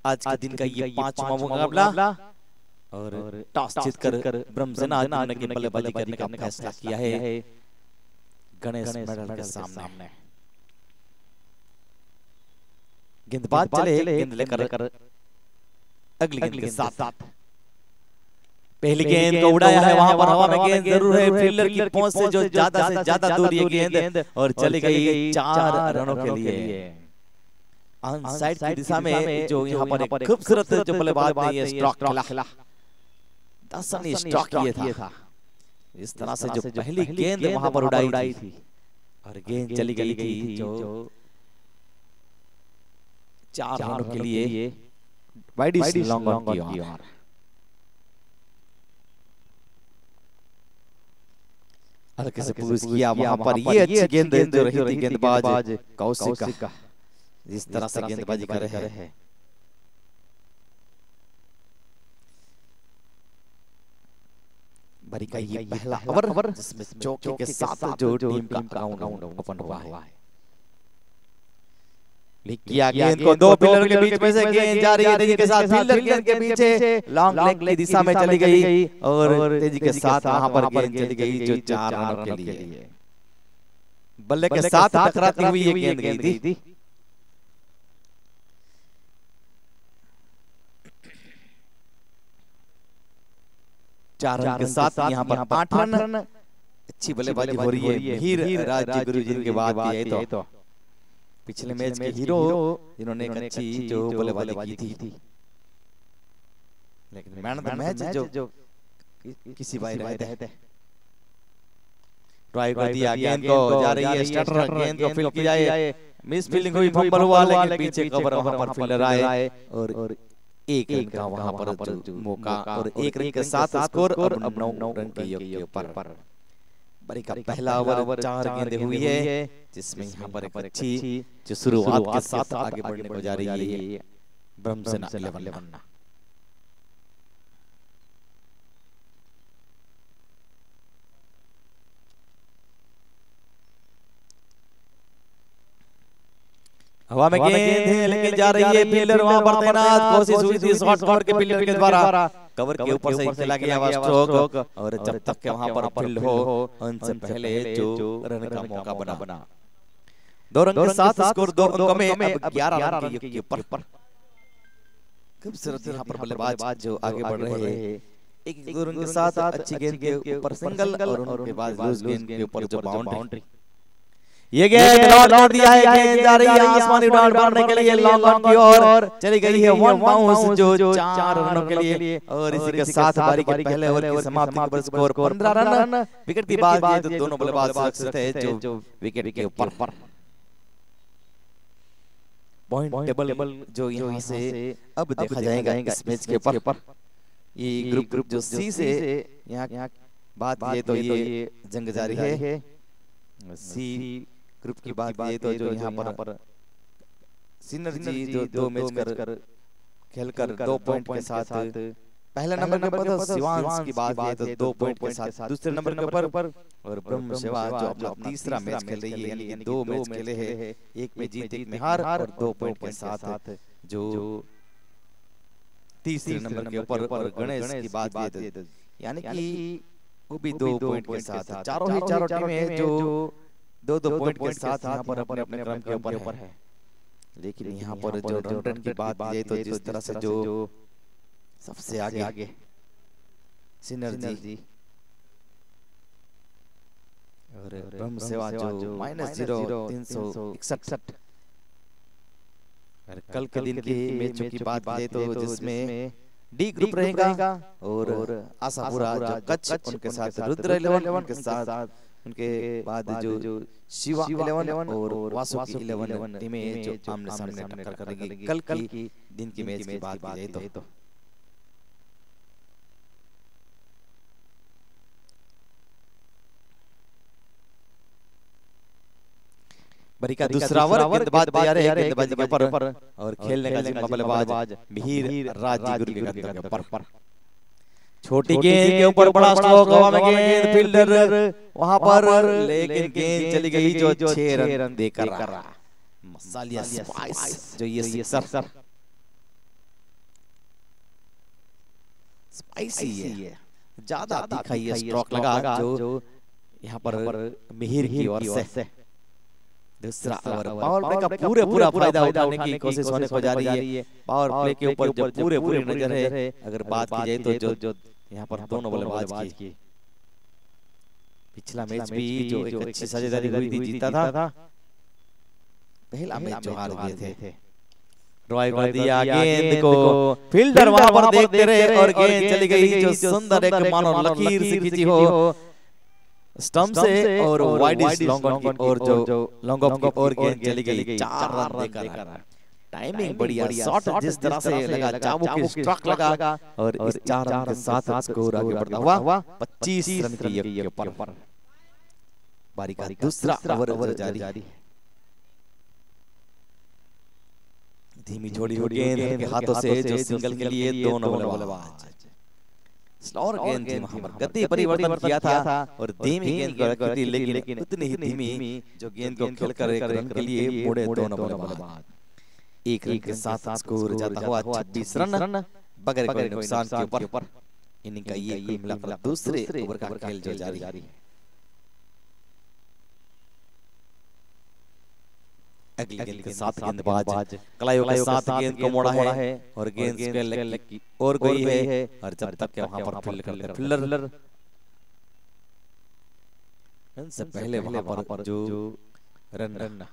आज के दिन का ये पांचवा मुकाबला और टॉस जीतकर ब्रह्मसेना ने बल्लेबाजी करने का फैसला किया है गणेश मेडल के सामने। गेंदबाज चले गेंद लेकर अगली गेंद के साथ पहली गेंद को उड़ाया है, वहां पर हवा में गेंद जरूर है, फील्डर की पहुंच से जो ज्यादा से ज्यादा दूर ये गेंद और चली गई 4 रनों के लिए। ऑन साइड की दिशा में जो यहाँ पर एक खूबसूरत जो बल्लेबाज ने ये स्ट्रोक खेला, 10 रन स्ट्रोक किया था। इस तरह से जो पहली गेंद वहां पर उड़ाई थी और गेंद चली गई थी जो 4 रनों के लिए वाइड लॉन्ग ऑन की ओर। हल्के से पुश किया वहां पर, ये अच्छी गेंद जो रही थी गेंदबाज कौशिक का, इस तरह से गेंदबाजी कर रहे हैं। बड़ी का ये पहला ओवर जिसमें चौके के साथ जो टीम का अकाउंट ओपन हुआ है। किया गेंद को 2 फील्डर के बीच में से गेंद जा रही है तेजी के साथ, फील्डर गेंद के पीछे लॉन्ग लेग की दिशा में चली गई और तेजी के साथ वहां पर गेंद चली गई जो 4 रनों के लिए। बल्ले के साथ टकराती हुई ये गेंद गई थी। चार रन के साथ यहाँ पर 8 रन। अच्छी बल्लेबाजी हो रही है हीर राज गुरु जी के बाद भी तो पिछले मैच के हीरो जिन्होंने एक अच्छी जो बल्लेबाजी की थी, लेकिन मैन ऑफ द मैच जो किसी भाई रहते हैं। ट्राई कर दिया, गेंद को जा रही है स्टार्टर, गेंद को फील्ड की जाए, मिस फील्डिंग हुई, फंबल हुआ, लेकिन पीछे कवर वहां पर फील्डर आए और 1 रन का वहां पर जो मौका और 1 रन के साथ स्कोर और 9 रन के योग के ऊपर। बड़ी का पहला ओवर 4 गेंदें हुई है जिसमें यहाँ पर एक अच्छी जो शुरुआत के साथ आगे बढ़ने को जा रही है ब्रह्मसेना 11। हवा में गेंद है लेकिन जा रही है, फील्डर वहां पर तैनात, कोशिश हुई थी शॉर्ट कवर के फील्डर के द्वारा, कवर के ऊपर से चला गया वह स्ट्रोक और जब तक के वहां पर फील्ड हो उनसे पहले जो रन का मौका बना। 2 रन के साथ स्कोर 2 अंकों में अब 11 रन के ऊपर। खूबसूरत यहाँ पर बल्लेबाज जो आगे बढ़ रहे हैं, 1-2 रन के साथ अच्छी गेंद के ऊपर सिंगल और उनके बाद लूज गेंद के ऊपर जो बाउंड्री। ये गेंद लॉन्ग कर दिया है, गेंद जा रही है आसमानी उड़ान भरने के लिए लॉन्ग ऑन की ओर चली गई है 1 बाउंस जो 4 रनों के लिए और इसी के साथ बारी के पहले ओवर की समाप्ति पर स्कोर 15 रन। विकेट की बात ये तो दोनों बल्लेबाज सुरक्षित है जो विकेट के ऊपर। पॉइंट टेबल जो यहां से अब देखा जाएगा इस मैच के ऊपर। ये ग्रुप जो सी से यहां बात ये तो ये जंग जारी है। सी ग्रुप की बात ये तो जो यहाँ पर सिनर्जी जो 2 मैच कर खेलकर 2 पॉइंट के साथ पहले नंबर पर तो शिवांश की बात ये तो 2 पॉइंट के साथ दूसरे नंबर के ऊपर और ब्रह्म सेवा जो अपना तीसरा मैच खेल रही है, यानी 2 मैच खेले हैं, 1 में जीत 1 में हार और 2 पॉइंट के साथ जो तीसरे नंबर के ऊपर और गणेश की बात ये तो यानी कि वो भी 2 पॉइंट के साथ चारों टीमें जो 2-2 पॉइंट के साथ यहाँ पर अपने अपने क्रम के ऊपर है। लेकिन यहाँ पर जो रन की बात है तो जिस तरह से जो सबसे आगे सिनर्जी और ब्रह्म सेवा जो -0 361 और कल के दिन के मैचों की बात है तो जिसमें डी ग्रुप रहेगा और आशापुरा जो कच्छ उनके साथ रुद्र 11 के साथ उनके बाद जो शिवा 11 और वासुकी 11 टीमें जो आमने सामने टक्कर करेंगी कल की दिन की मैच की बात की जाए तो। बरी का दूसरा ओवर गेंदबाज तैयार है गेंदबाजी के ऊपर और खेलने का जिम्मा बल्लेबाज मिहिर राज गुरु के गंतव्य पर। छोटी गेंद के ऊपर बड़ा स्ट्रोक, हवा में गेंद, फील्डर वहां पर लेकिन गेंद चली गई जो 6 रन देकर मसालिया स्पाइस जो ये सिक्सर स्पाइसी है, ज्यादा तीखा ये स्ट्रोक लगा जो यहाँ पर मिहिर की ओर से। दूसरा ओवर पावर प्ले का पूरा फायदा उठाने की कोशिश होने को जा रही है। पावर प्ले के ऊपर जब पूरी नजर है, अगर बात की जाए तो जो यहाँ पर दोनों बल्लेबाज की पिछला मैच भी जो एक अच्छी साझेदारी हुई थी, जीता था। पहला मैच जो हार गए थे, रॉय को दिया गेंद को, फील्डर वहां पर देखते रहे और गेंद चली गई जो सुंदर एक मानो लकीर से खींची हो स्टंप से और वाइड लॉन्ग ऑन की और जो लॉन्ग ऑफ की और गेंद चली गई 4 रन देकर। टाइमिंग बढ़िया, शॉट जिस तरह से लगा, चाबुक की स्ट्रोक लगा और इस 4 रन के साथ स्कोर आगे बढ़ता हुआ 25 रन की के ऊपर। बारी का दूसरा ओवर जारी, धीमी छोड़ी हुई गेंद के हाथों से जो सिंगल के लिए दोनों बल्लेबाज। स्लोअर गेंद थी, वहां पर गति परिवर्तन किया था और धीमी गेंद को रखी थी, लेकिन उतनी ही धीमी जो गेंद को खेलकर एक रन के लिए मुड़े दोनों बल्लेबाज। एक रन के साथ स्कोर जाता हुआ 26 रन बगैर कोई नुकसान के ऊपर। इनिंग का ये कुल मिलाकर दूसरे ओवर का खेल जो जारी है। अगली गेंद के साथ गेंदबाज कलाइयों के साथ गेंद को मोड़ा है और गेंद के लेग की ओर गई है और जब तक के वहां पर फील्डर इनसे पहले वहां पर जो रन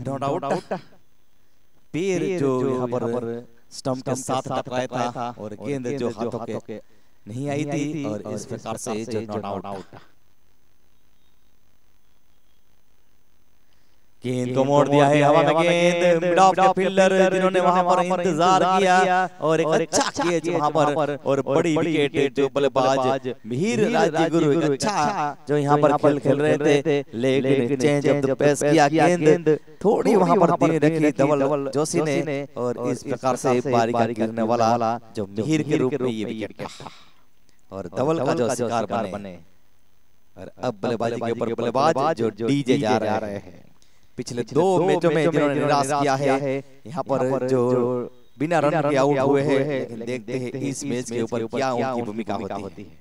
नॉट आउट। पैर जो यहाँ पर स्टंप के साथ टकराया था और गेंद जो हाथों के नहीं आई थी और इस प्रकार से जो नॉट आउट। गेंद को मोड़ दिया है हवा में, गेंद मिड ऑफ के फील्डर जिन्होंने वहां पर इंतजार किया और एक अच्छा कैच वहां पर और बड़ी विकेट जो बल्लेबाज मिहिर राजगुरु एक अच्छा जो यहां पर खेल रहे थे, लेकिन चेंज ऑफ द पेस किया, गेंद थोड़ी वहां पर धीमी रखी धवल जोशी ने और इस प्रकार से बारी का गिरने वाला जो मिहिर के रूप में ये विकेट और धवल का जो शिकार बने। और अब बल्लेबाजी के ऊपर बल्लेबाज जो डीजे जा रहे हैं। पिछले 2 मैचों में जिन्होंने निराश किया है, यहाँ पर जो बिना रन के आउट हुए हैं, लेकिन देखते हैं इस मैच के ऊपर क्या उनकी भूमिका होती है।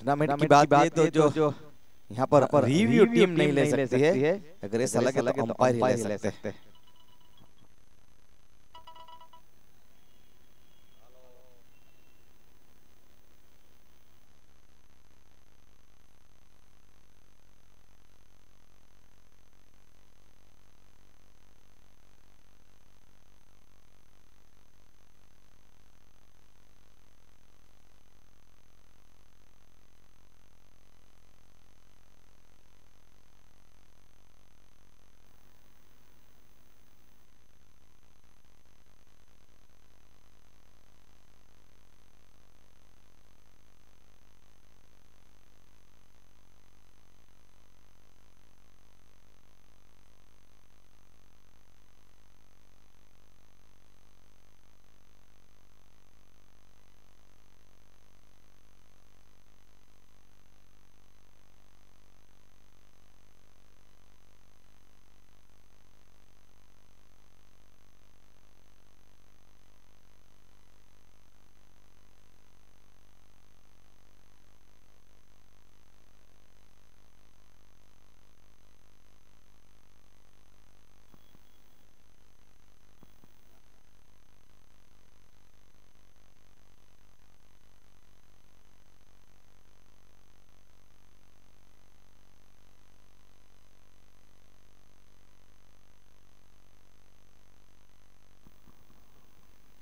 टूर्नामेंट की बात है तो जो यहाँ पर रिव्यू टीम नहीं ले सकती है, अगर ऐसा लगे तो अंपायर ले सकते हैं।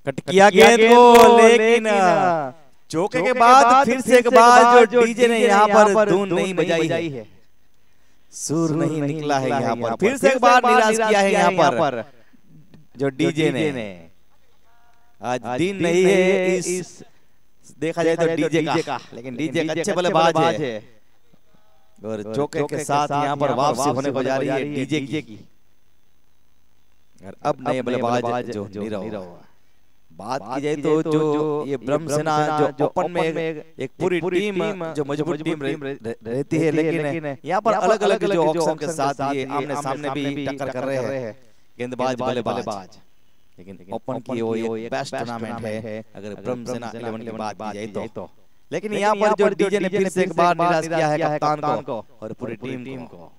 कट किया गेंद को, लेकिन चौके के बाद फिर से एक बार जो डीजे ने यहाँ पर धुन नहीं बजाई है, सुर नहीं निकला है यहाँ पर, फिर से एक बार निराश किया है यहाँ पर जो डीजे ने। आज दिन नहीं है इस देखा जाए तो डीजे का, लेकिन डीजे का अच्छे बल्लेबाज है और चौके के साथ यहाँ पर वापसी होने को जा रही है डीजे की। और अब नए बल्लेबाज जो नीरव। बात की जाए तो जो ये ब्रह्मसेना जो ओपन में एक पूरी टीम जो मजबूत टीम रहती है, लेकिन यहाँ पर अलग अलग जो ऑप्शन के साथ ये आमने सामने भी टक्कर कर रहे हैं गेंदबाज बल्लेबाज। लेकिन ओपन की वो एक बेस्ट टूर्नामेंट है अगर ब्रह्मसेना 11 की बात की जाए तो। लेकिन यहाँ पर जो डीजे ने फिर से एक बार निराश किया है कप्तान को और पूरी टीम को।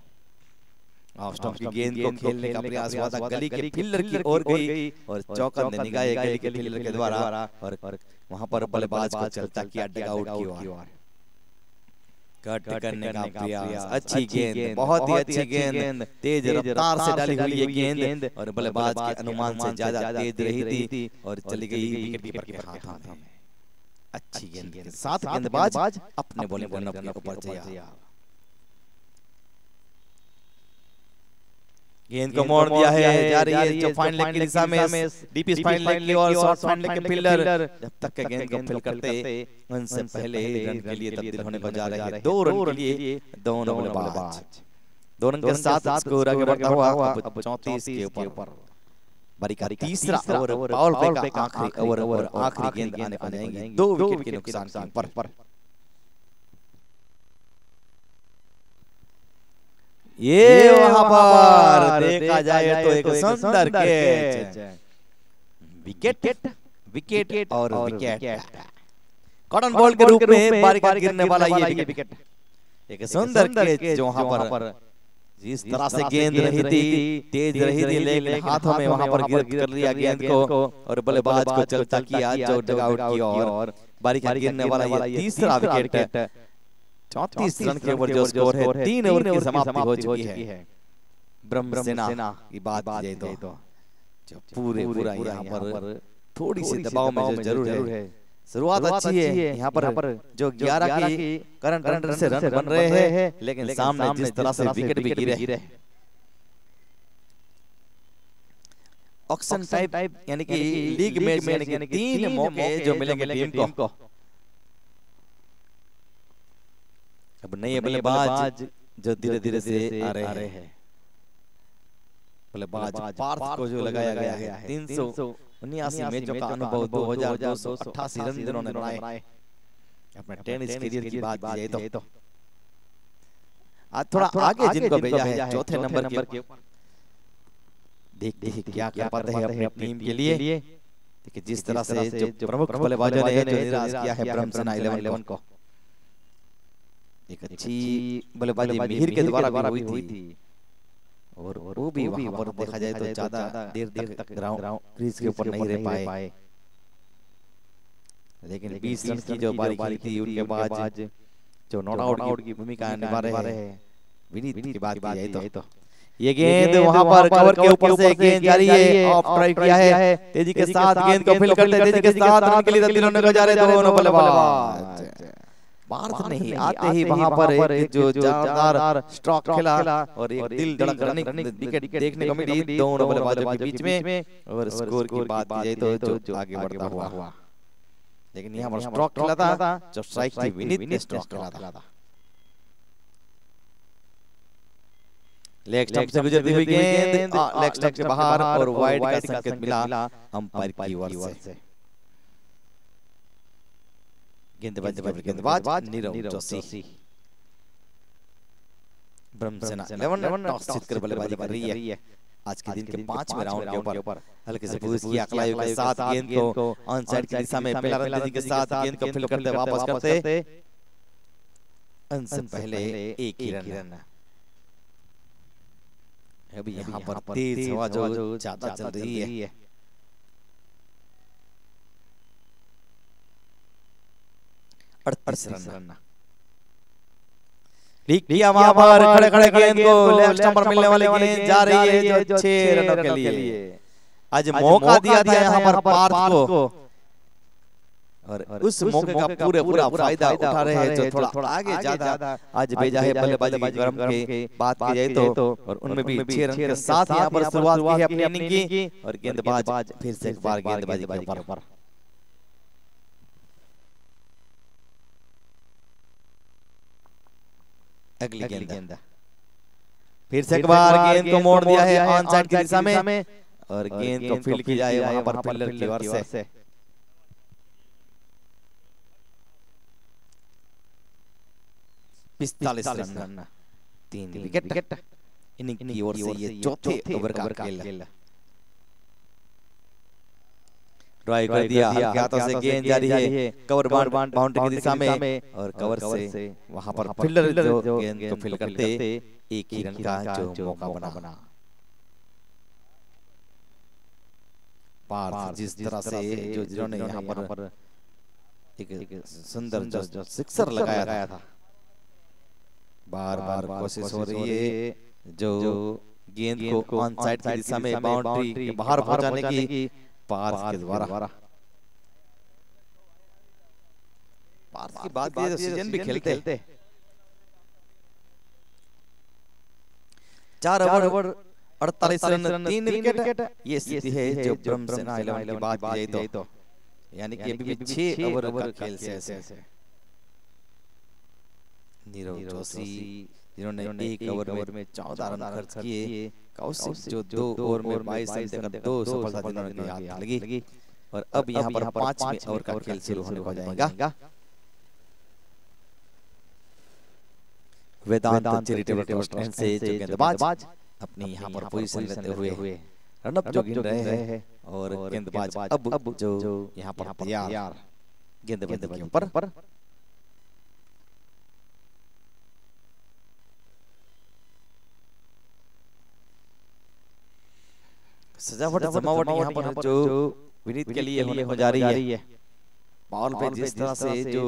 ऑफ स्टंप की गेंद को खेलने का प्रयास हुआ था, गली के फील्डर की ओर गई और चौका ने निगाहे गली के फील्डर के द्वारा और वहां पर बल्लेबाज को चलता किया डगआउट की ओर। कट करने का प्रयास, अच्छी गेंद, बहुत ही अच्छी गेंद, तेज रफ्तार से डाली हुई ये गेंद और बल्लेबाज के अनुमान से ज्यादा तेज रही थी और चली गई विकेट कीपर के हाथों में। अच्छी गेंद के साथ गेंदबाज अपने बॉलिंग करने अपने ऊपर गया, गेंद को मोड़ दिया है, जा रही है जो फाइन लेग की दिशा में, डीपी फाइन लेग की और शॉर्ट फाइन लेग के फील्डर जब तक के गेंद को फील करते उनसे पहले ही रन के लिए तब्दील होने को जा रहे हैं। 2 रन के लिए दोनों बल्लेबाज, 2 रन के साथ स्कोर आगे बढ़ता हुआ अब 34 के ऊपर। बारी का तीसरा ओवर पावर प्ले का आखिरी ओवर और आखिरी गेंद आने को जाएंगी 2 विकेट के नुकसान पर। ये वहां पर देखा जाए तो एक सुंदर कैच, विकेट और विकेट कॉटन बॉल के रूप में बारी का गिरने वाला ये विकेट, एक सुंदर कैच जो वहां पर जिस तरह से गेंद रही थी तेज रही थी, लेकिन हाथों में वहां पर गिरफ्त कर लिया गेंद को और बल्लेबाज को चलता किया जो डगआउट की ओर। बारी का गिरने वाला ये तीसरा विकेट, 34 रन के ऊपर जो स्कोर है, 3 ओवर की समाप्ति हो चुकी है। ब्रह्मसेना की बात की जाए तो जो पूरा यहाँ पर थोड़ी सी दबाव में जो जरूर है, शुरुआत अच्छी है यहाँ पर जो 11 की करंट रन से रन बन रहे हैं, लेकिन सामने जिस तरह से विकेट भी गिरे ऑक्शन टाइप यानी कि लीग मैच यानी कि 3 मौके जो मिलेंगे टीम को। अब नए बल्लेबाज जो धीरे धीरे से आ रहे हैं, बल्लेबाज पार्थ को जो लगाया गया है 379 मैचों का अनुभव, 2288 रन जिन्होंने बनाए अपने टेनिस करियर की बात की जाए तो। आज थोड़ा आगे जिनको भेजा है चौथे नंबर के, देखते हैं क्या कर पाते हैं अपनी टीम के लिए। देखिए जिस तरह से जो प्रमुख बल्लेबाजों ने जो निराश किया है ब्रह्मसेना 11 को, एक अच्छी बल्लेबाजी मिहिर के द्वारा भी हुई थी और वो भी वहां पर देखा जाए तो ज्यादा देर तक ग्राउंड क्रीज के ऊपर नहीं रह पाए, लेकिन 20 रन की जो बारी खेली थी उनके बाद जो नॉट आउट की भूमिका निभा रहे हैं विनीत की बात की जाए तो ये गेंद वहां पर कवर के ऊपर से गेंद जारी है, ऑफ ट्राई किया है, तेजी के साथ गेंद को फील करते तेजी के साथ रन के लिए तब्दील होने को जा रहे दोनों बल्लेबाज। पार्थ नहीं आते ही वहां पर एक जो जानदार स्ट्रोक खेला और एक दिल धड़क रनिंग विकेट देखने को मिली दोनों बल्लेबाजों के बीच में। और स्कोर की बात की जाए तो जो आगे बढ़ता हुआ, लेकिन यहाँ पर स्ट्रोक खेला था जो स्ट्राइक की विनीत ने स्ट्रोक खेला था। लेग स्टंप से गुजरती हुई गेंद लेग स्टंप के बाहर और वाइड का संकेत मिला अंपायर की ओर से। गेंदबाज नीरव जोशी। ब्रह्मसेना 11 टॉस जीतकर बल्लेबाजी कर रही है। आज के दिन के 5वें राउंड के ऊपर हल्के से पुश किया अकलायु के साथ गेंद को ऑन साइड की दिशा में पहला रन के साथ गेंद को फील्ड करते वापस करते अंत पहले एक ही रन। अभी यहाँ पर तेज हवा जो ज्यादा चल रही है, ठीक किया वहां पर खड़े खड़े गेंद को लेग स्टंप पर मिलने वाली गेंद जा रही है जो 6 रनों के लिए। आज मौका दिया था यहाँ पर पार्थ को और उस मौके का पूरा फायदा उठा रहे हैं जो थोड़ा आगे ज्यादा आज भेजा है बल्लेबाजी के क्रम के बात की जाए तो और उनमें भी 6 रन के साथ यहाँ पर शुरुआत की है अपनी इनिंग की और गेंदबाज फिर से एक बार गेंदबाजी के ऊपर अगली गेंद फिर से एक बार गेंद को मोड़ दिया है ऑन साइड की दिशा में और गेंद को फील्ड की जाए वहां पर फील्डर की ओर से 45 रन 3 विकेट इनिंग की ओर से ये चौथे ओवर का खेल ड्राइव कर दिया हल्के हाथों से गेंद जारी है कवर बाउंड्री की दिशा में और कवर से वहां पर फील्डर जो गेंद को फील्ड करते एक ही रन का जो मौका बना पार्थ जिस तरह से जो जिन्होंने यहाँ पर एक सुंदर जो सिक्सर लगाया था बार कोशिश हो रही है जो गेंद को ऑन साइड की दिशा में बाउंड्री के बाहर पहुंचाने की पार्थ के द्वारा पार्थ की बात करें तो सीजन भी खेलते 4 ओवर 48 रन 3 विकेट ये स्थिति है जो ब्रह्मसेना 11 की बात की जाए तो यानी कि अभी भी 6 ओवर का खेल से नीरव जोशी जिन्होंने एक ओवर में 14 रन खर्च किए कौशिक जो 2 ओवर में 22 रन देकर 2 सफलता जिन्होंने हाथ लगी और अब यहाँ पर 5वें ओवर का खेल शुरू होने हो जाएगा वेदांत चैरिटेबल ट्रस्ट एंड से जो गेंदबाज अपनी यहाँ पर पोजीशन लेते हुए रन अप जो गिन रहे हैं और गेंदबाज अब जो यहाँ पर तैयार गेंदबाजी के ऊपर सजावट जमावट यहाँ पर जो विनीत के लिए होने हो जा रही है बॉल पे जिस तरह से जो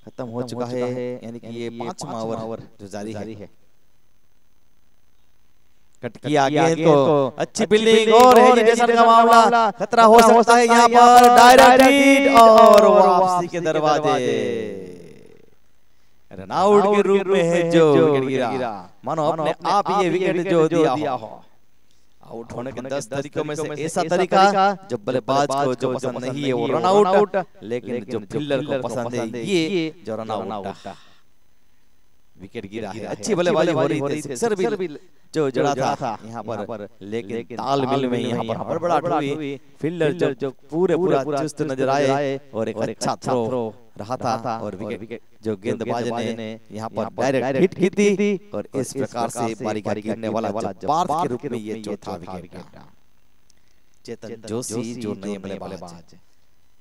खत्म हो चुका है यानी कि ये 5वां ओवर जो जारी है कट किया गेंद को अच्छी फील्डिंग और हेजिटेशन का मामला खतरा हो सकता है यहाँ पर डायरेक्ट हिट और वापसी के दरवाजे रन आउट के रूप में है जो विकेट गिरा मानो अपने आप ये विकेट जो दिया हो आउट होने के 10 तरीकों में से ऐसा तरीका जब बल्लेबाज को जो पसंद नहीं है वो रन आउट लेकिन जो फील्डर को पसंद है ये जो रन आउट विकेट गिरा है अच्छी बल्लेबाजी हो रही थी सिक्सर भी जो जड़ा था यहाँ पर लेकिन तालमेल में यहाँ पर हड़बड़ाहट हुई फील्डर जो पूरा चुस्त नजर आए और एक अच्छा थ्रो रहा था और विकेट जो गेंदबाज ने यहाँ पर डायरेक्ट हिट की थी और इस प्रकार से बारी गिरने वाला जो पार्थ के रूप में ये चौथा विकेट गिरा चेतन जोशी जो नए बल्लेबाज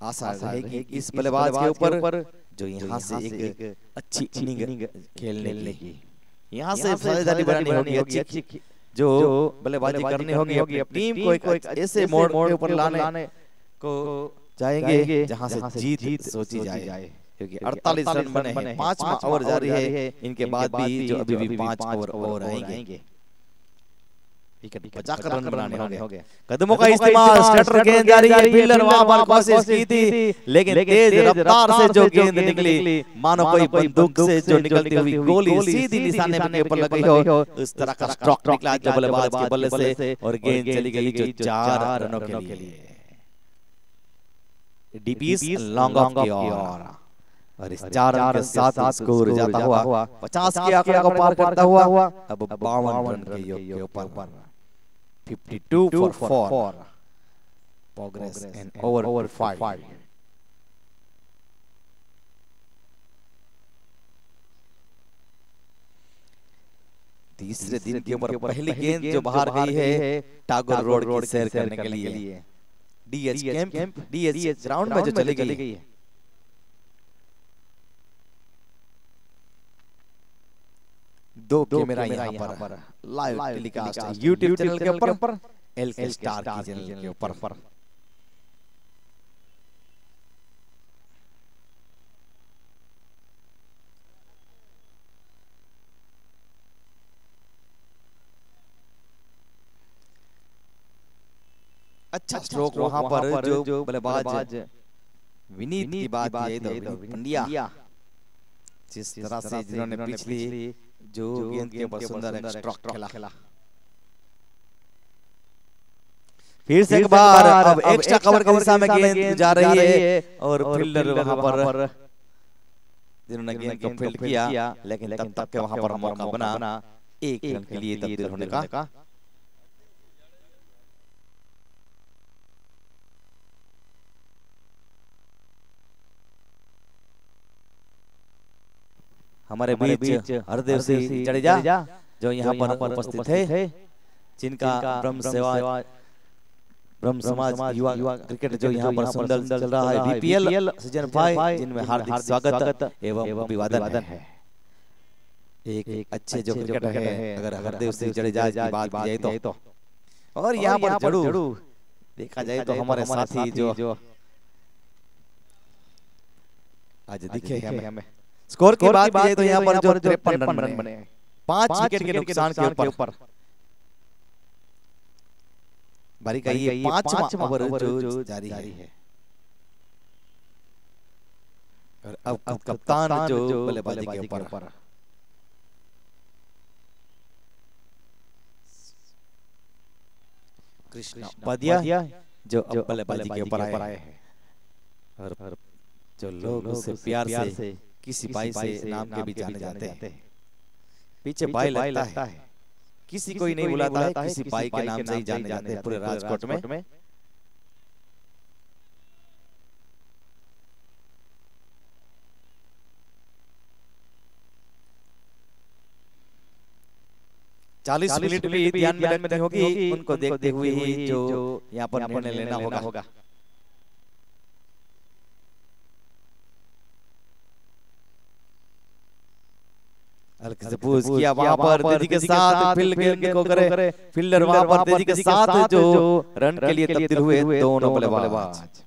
आशा रहेगी इस बल्लेबाज के ऊपर जो यहाँ से एक अच्छी इनिंग खेलने की यहाँ से फौजदारी बनानी होगी अच्छी जो बल्लेबाजी करनी होगी अपनी टीम को एक ऐसे मोड़ के ऊपर लाने को जाएंगे जहां से जीत सोची जाए क्योंकि 48 रन बने हैं 5वां ओवर जारी है इनके बाद भी जो अभी भी 5 ओवर और आएंगे विकेट बचाकर रन बनाने होंगे कदमों का इस्तेमाल स्ट्रेटर गेंद जारी है फील्डर वहां पर कोशिश की थी लेकिन तेज रफ्तार से जो गेंद निकली मानो कोई बंदूक से जो निकलती हुई गोली सीधी निशाने के ऊपर लगी हो उस तरह का स्ट्रोक निकला जो बल्लेबाज के बल्ले से और गेंद चली गई जो 4 रनों के लिए डीपीस लॉन्ग ऑफ की ओर और इस 4 रन के साथ स्कोर जाता हुआ 50 के आंकड़े को पार करता हुआ अब 52 रन के योग के ऊपर 52 for 4 progress and over 5 तीसरे दिन के ऊपर पहली गेंद जो बाहर गई है टागोर रोड की सैर करने के लिए डीएच कैंप डीएच ग्राउंड में जो चली गई है दो कैमरा यहाँ पर लाइव टेलीकास्ट YouTube चैनल के ऊपर एलके स्टार की चैनल के ऊपर अच्छा स्ट्रोक वहां पर जो बल्लेबाज विनीत की बात है तो विनीत पंड्या जिस तरह से जिन्होंने पिछली जो गेंद के ऊपर सुंदर एक स्ट्रोक खेला। फिर से एक बार अब एक्स्ट्रा कवर की दिशा में गेंद जा रही है और फील्डर वहां पर जिन्होंने गेंद को फील्ड किया, लेकिन तब तक के वहां पर मौका बना एक रन के लिए तब्दील होने का। हमारे बीच हरदेव सिंह जडेजा जो यहाँ पर उपस्थित है, जिनका ब्रह्म समाज युवा क्रिकेट जो यहाँ पर सुंदर चल रहा है बीपीएल सीजन 5, जिनमें हार्दिक स्वागत एवं अभिवादन है। एक अच्छे जो क्रिकेटर है अगर हरदेव सिंह जडेजा की बात की जाए तो, और यहाँ पर जड़ू देखा जाए तो हमारे साथी जो आज दिखे हमें। स्कोर की बात की जाए तो यहाँ पर जो 53 रन बने 5 विकेट के नुकसान के ऊपर। बारी का ये 5वां ओवर जो जारी है और अब कप्तान जो बल्लेबाजी के ऊपर कृष्णा उपाध्याय जो अब बल्लेबाजी के ऊपर आए हैं और जो लोग उससे प्यार से किसी बाई से नाम के भी जाने जाते हैं। पीछे बाई लगता है, किसी कोई नहीं बुलाता है, किसी बाई के नाम से ही जाने जाते हैं पूरे राजकोट में। चालीस मिनट भी ध्यान में रखनी होगी, उनको देखते हुए ही जो यहाँ पर निर्णय लेना होगा। हल्के से पुश किया वहां पर तेजी के साथ फील्ड गेंद को करे, फील्डर वहां पर तेजी के साथ जो रन के लिए तब्दील हुए दोनों बल्लेबाज।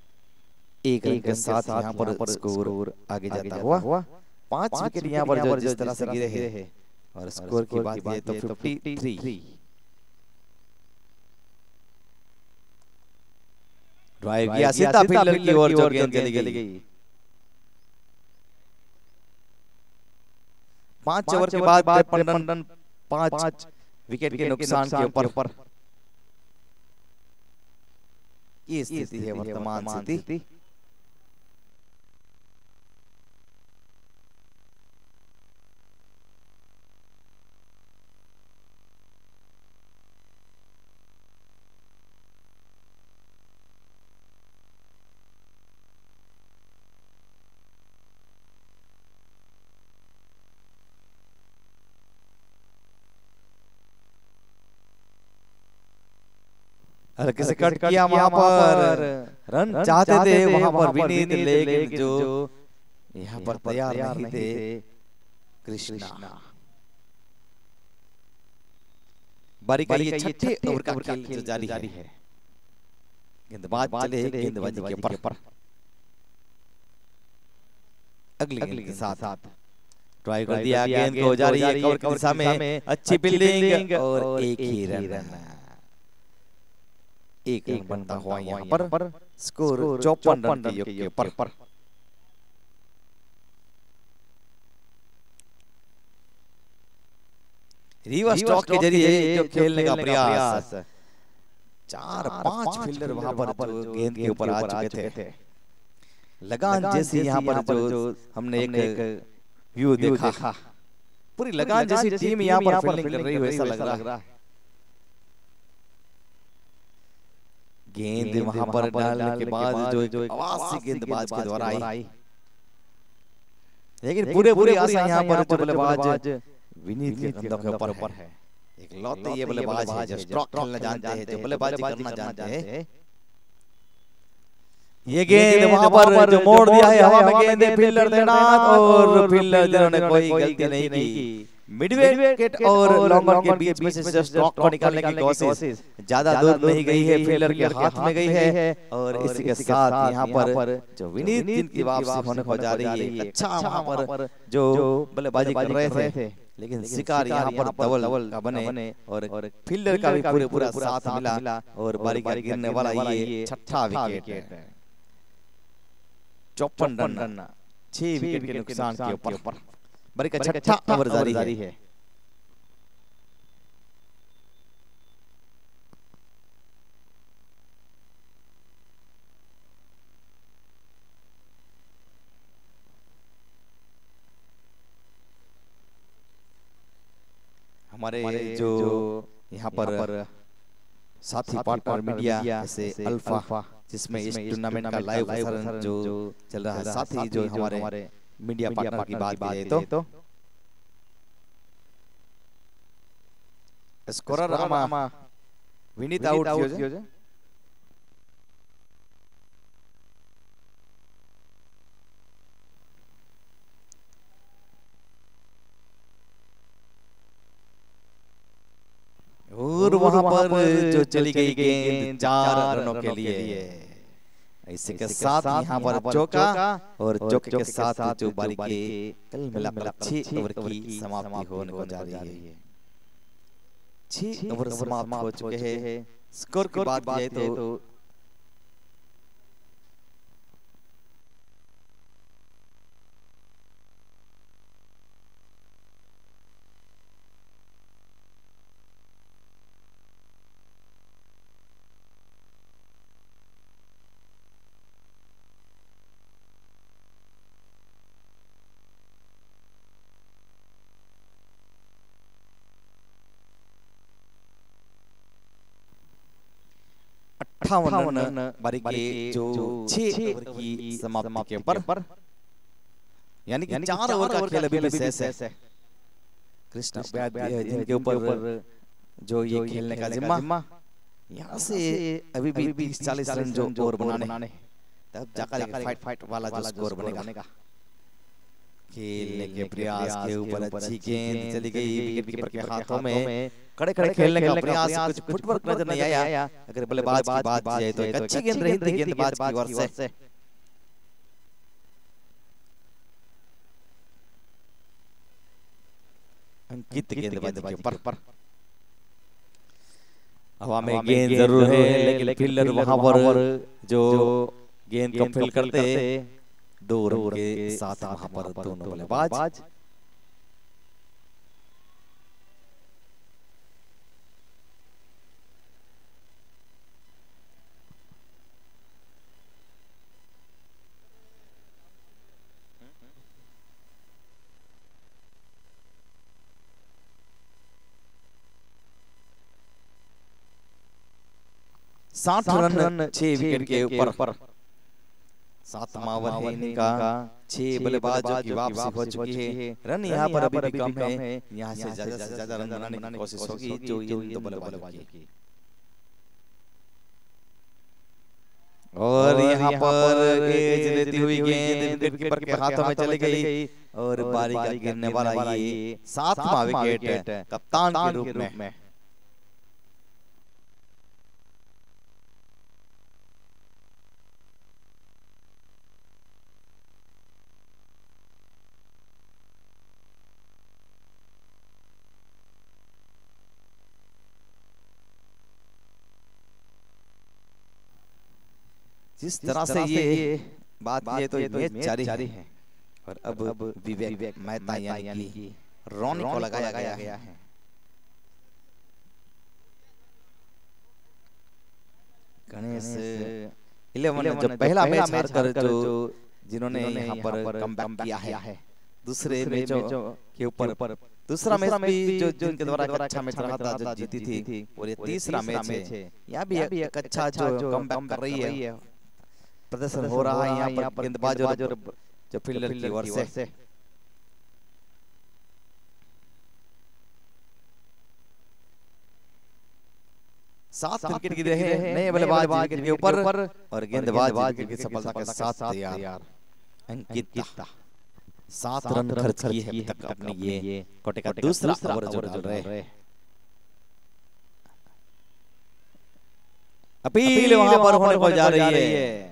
एक रन के साथ यहां पर स्कोर आगे जाता हुआ 5 विकेट यहां पर जो जिस तरह से गिरे हैं और स्कोर की बात है तो 53। ड्राइव किया सीधा फील्डर की ओर जो गेंद चली गई। 5 ओवर के बाद 53 रन 5 विकेट के नुकसान के ऊपर ये स्थिति है वर्तमान स्थिति। हल्के से कट किया वहां पर रन चाहते थे वहां पर विनीत, लेकिन जो यहाँ पर तैयार नहीं थे कृष्णा। बारी का ये छठे ओवर का खेल जो जारी है, गेंदबाज चले गेंदबाजी के ऊपर अगली गेंद के साथ ट्राई कर दिया, गेंद को जारी है कवर की दिशा में, अच्छी फील्डिंग और एक ही रन। एक रन बनता हुआ यहाँ पर स्कोर 54 रन के ऊपर। रिवर्स स्ट्रोक के जरिए जो खेलने का प्रयास, 4-5 फील्डर वहां पर जो गेंद के ऊपर आ चुके थे। लगान जैसी यहाँ पर जो हमने एक व्यू देखा, पूरी लगान जैसी टीम यहाँ पर फील्डिंग कर रही है ऐसा लग रहा है। गेंद वहां पर डालने के बाद जो आवाज सी गेंदबाज के द्वारा आई, लेकिन पूरे आशा यहाँ पर जो बल्लेबाज विनीत के कंधों के ऊपर है। एक लौते ये बल्लेबाज है जो स्ट्रोक खेलना जानते हैं, जो बल्लेबाजी करना जानते हैं। ये गेंद वहां पर जो मोड़ दिया है हवा में, गेंद फील्डर देना और फील्डर जिन्होंने कोई गलती नहीं की। मिड विकेट और लॉन्गर के बीच में से स्ट्रोक को निकालने की कोशिश ज्यादा दूर नहीं गई है, फील्डर के हाथ में गई है। और इसी के साथ यहाँ पर जो विनीत की वापसी होने को जा रही है, अच्छा वहां पर जो बल्लेबाजी कर रहे थे लेकिन शिकार यहाँ पर डबल का बने और फील्डर का भी पूरे पूरा साथ मिला और बारी का गिरने वाला ये छठा विकेट है। 54 रन 6 विकेट के नुकसान के ऊपर बारी का छठा ओवर जारी है। हमारे जो यहाँ पर साथी पार्टनर मीडिया जैसे अल्फा जिसमें इस टूर्नामेंट का लाइव प्रसारण जो चल रहा है, साथी जो हमारे मीडिया पार्टनर की बात की जाए तो स्कोरर आमा विनीत आउट कियो जे और वहां पर जो चली गई गेंद 4 रनों के लिए। इसी के साथ यहाँ पर चौका और चौके के साथ जो बारी के कल मिलाकर 6 ओवर की समाप्ति होने को जा रही है। 6 ओवर समाप्त हो चुके हैं। स्कोर की बात की जाए तो रन बारी के जो 6 ओवर की समाप्ति के ऊपर यानी कि 4 ओवर का खेल अभी भी शेष है। कृष्णा जिनके ऊपर जो ये खेलने का जिम्मा, यहाँ से अभी भी 30-40 रन जो ओवर बनाने तब जाकर फाइट वाला जो स्कोर बनेगा। खेलने के प्रयास के ऊपर अच्छी गेंद चली गई विकेट कीपर के हाथों में। खड़े खेलने का प्रयास, कुछ फुटवर्क नजर नहीं आया। अगर बल्लेबाज की बात की जाए तो एक अच्छी गेंद रही थी गेंदबाज की ओर से। अंकित गेंदबाज के ऊपर हवा में गेंद जरूर है, लेकिन फील्डर वहां पर जो गेंद को फील्ड करते 2 रन के साथ वहां पर दोनों बल्लेबाज। साठ रन 6 विकेट के ऊपर 7वां ओवर है इनका। 6 बल्लेबाजों की वापसी हो चुकी है। रन यहाँ पर अभी भी कम है। यहाँ से ज्यादा रन बनाने की कोशिश होगी जो इन 2 बल्लेबाजों की। और यहाँ पर एज लेती हुई गेंद विकेट कीपर के हाथों में चली गई और बारी का गिरने वाला ये 7वां विकेट कप्तान के रूप में। जिस तरह से ये बात ये तो मैच जारी है और अब विवेक मेहता यानी कि रोनी को लगाया गया है। गणेश 11 जो पहला मैच हारकर जो जिन्होंने यहाँ पर कमबैक किया है, दूसरे मैचों के ऊपर दूसरा मैच भी जो जिनके द्वारा अच्छा मैच रहा था जो जीती थी, और ये तीसरा मैच है। यहाँ भी एक अच्छा जो कमबैक कर रही है, प्रदर्शन हो रहा है यहाँ पर गेंदबाज और जो फील्डर की ओर से। सात विकेट गिरे हैं नए बल्लेबाज विकेट के ऊपर और गेंदबाज विकेट की सफलता के साथ तैयार। अंकित 7 रन खर्च किए हैं अभी तक अपने ये कोटे का दूसरा ओवर जो डाल रहे। अपील वहां पर होने को जा रही है।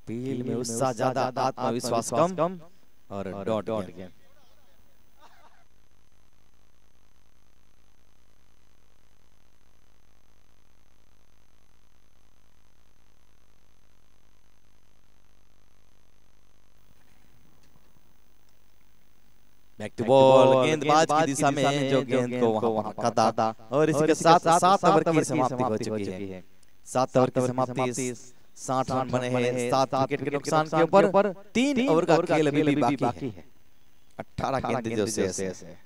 अपील में उत्साह ज्यादा, आत्मविश्वास कम और dot game. Back to ball, गेंदबाज की दिशा में जो गेंद को वहां पर रखा था और इसके साथ 7 ओवर की समाप्ति हो चुकी है। 7 ओवर की समाप्ति, 60 रन बने हैं 7 विकेट के नुकसान के ऊपर। 3 ओवर का खेल अभी भी बाकी है। 18 गेंदें जो शेष है।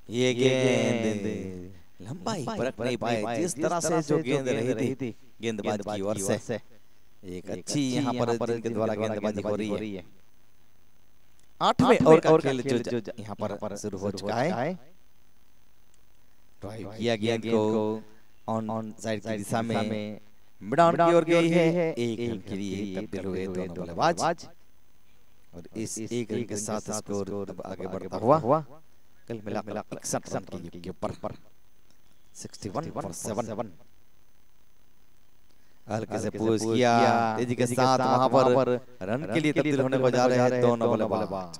ये गेंद लंबाई परख नहीं पाए जिस तरह से जो गेंद रही थी गेंदबाज की ओर से। एक अच्छी यहाँ पर जिनके द्वारा गेंदबाजी हो रही है। 8वें ओवर का खेल जो यहाँ पर शुरू हो चुका है। ड्राइव किया गेंद को ऑन साइड की दिशा में मिड ऑन की ओर गई है। एक रन के लिए तब्दील हुए दोनों बल्लेबाज और इस एक रन के साथ स्कोर अब आगे बढ़ता हुआ कल मिलाकर 61 रन के ऊपर 61 फॉर 7। हल्के से पुश किया, तेजी के साथ वहां पर रन के लिए तब्दील होने को जा रहे हैं दोनों बल्लेबाज।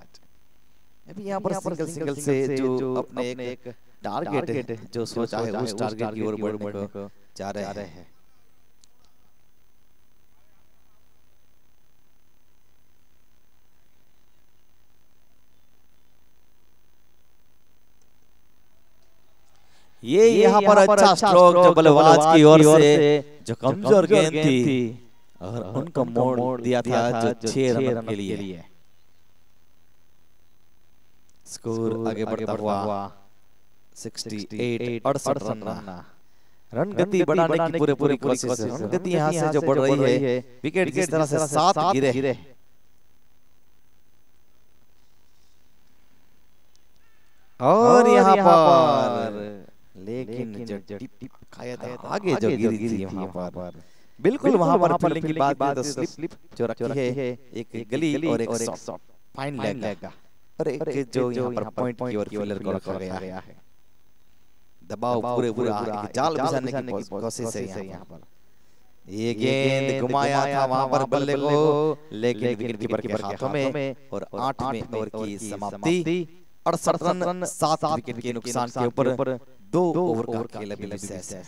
अभी यहाँ पर सिंगल से जो अपने एक टारगेट जो सोचा है उस टारगेट की ओर बढ़ने को जा रहे हैं। ये यहाँ पर अच्छा स्ट्रोक जो बल्लेबाज की ओर से जो कमजोर गेंद थी और उनको मोड़ दिया था जो 6 रन के लिए। स्कोर आगे बढ़ता हुआ 68 रन गति बढ़ाने की पूरी कोशिश है। रन गति यहाँ से जो बढ़ रही है, विकेट जिस तरह से 7 गिरे और यहाँ पर लेकिन जो टिप खाया था आगे जो गिरी थी वहां पर बिल्कुल वहां पर फील्डिंग की बात तो स्लिप जो रखी है एक गली और एक शॉट फाइन लेग और एक जो यहां पर पॉइंट की ओर फील्डर को रखा गया है। दबाव पूरे एक जाल बिछाने की कोशिश है यहां पर। ये गेंद घुमाया था वहां पर बल्ले को, लेकिन विकेट कीपर के हाथों में और 8वें ओवर की समाप्ति 68 रन 7 विकेट के नुकसान के ऊपर 2 ओवर का खेल अभी शेष है।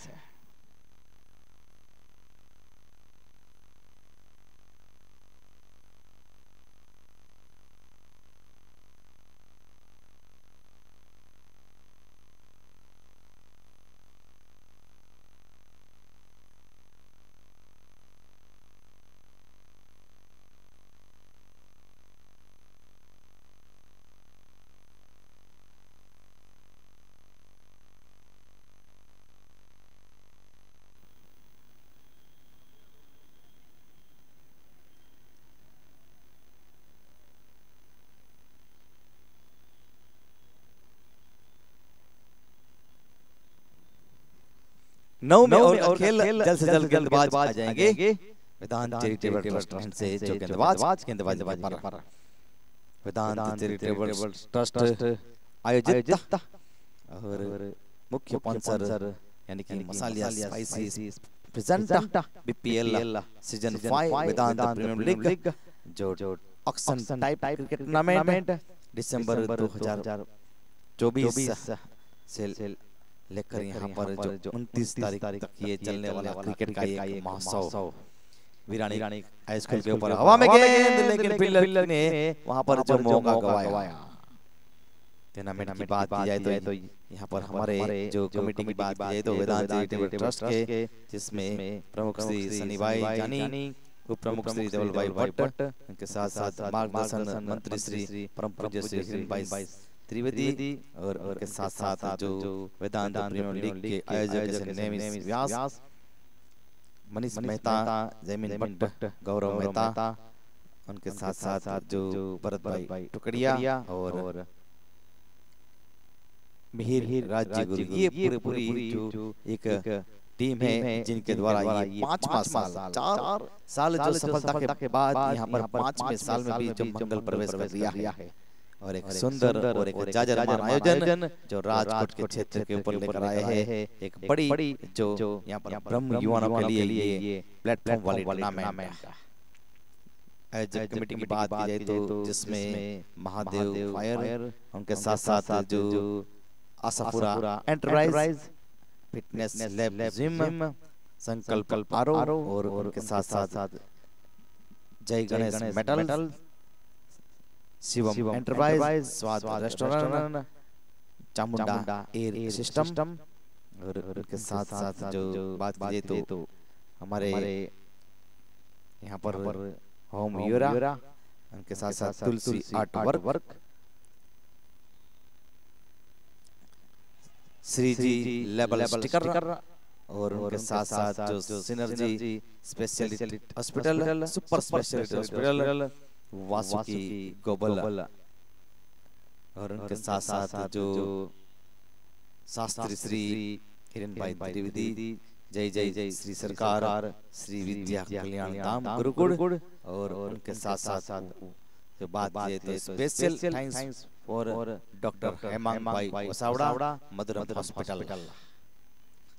नौ में और खेल जल्द से जल्द गेंदबाज आ जाएंगे वेदांत चैरिटेबल ट्रस्ट से जो गेंदबाज पर वेदांत चैरिटेबल ट्रस्ट आयोजित और मुख्य स्पॉन्सर यानी कि Masalia spicy present BPL season 5 वेदांत प्रीमियर लीग जो ऑक्शन टाइप क्रिकेट टूर्नामेंट दिसंबर 2024 से लेकर यहाँ पर जो 29 तारीख तक ये चलने वाला क्रिकेट का एक महोत्सव वीरानी हाई स्कूल के ऊपर हवा में गेंद, लेकिन फील्डर ने वहाँ पर जो मौका गवाया। टूर्नामेंट की बात की जाए तो यहाँ पर हमारे जो कमेटी की बात की जाए तो वेदांत चैरिटेबल ट्रस्ट के जिसमें प्रमुख श्री सनी भाई जानी, उप प्रमुख श्री धवल भाई भट्ट, उनके साथ साथ मार्गदर्शन मंत्री श्री परम पूज्य श्री भाई त्रिवेदी और उनके साथ साथ जो वेदांत प्रीमियर लीग के आयोजक नेमिस व्यास, मनीष मेहता, जैमिन भट्ट, गौरव मेहता, उनके साथ साथ जो भरत भाई टुकड़िया और मिहिर राज्य गुरु, ये पूरी जो एक टीम है जिनके द्वारा ये 5वां साल 4 साल जो सफलता के बाद यहाँ पर 5वें साल में भी जो मंगल प्रवेश कर दिया है और एक सुंदर और एक जाजरमान आयोजन जो राजकोट के क्षेत्र के ऊपर लेकर आए हैं। एक बड़ी जो यहाँ पर ब्रह्म युवाओं के लिए ये प्लेटफॉर्म वाली टूर्नामेंट आयोजक कमेटी की बात की जाए तो जिसमें महादेव फायर, उनके साथ साथ जो Ashapura enterprise, fitness lab gym, संकल्प आरो और उनके साथ साथ जय गणेश मेटल, शिवम एंटरप्राइज, स्वाद रेस्टोरेंट, चामुंडा एयर सिस्टम और उनके साथ साथ जो बात की जाए तो हमारे यहाँ पर होम यूरा, उनके साथ साथ Tulsi art work, Shri ji label sticker और उनके साथ साथ जो synergy speciality hospital, super speciality hospital, Vasuki global और उनके साथ साथ जो शास्त्री श्री हिरण भाई त्रिवेदी, जय जय जय श्री सरकार, श्री विद्या कल्याण धाम गुरुकुल और उनके साथ साथ जो बात है तो special thanks for doctor Hemang भाई वसावड़ा मधुरम हॉस्पिटल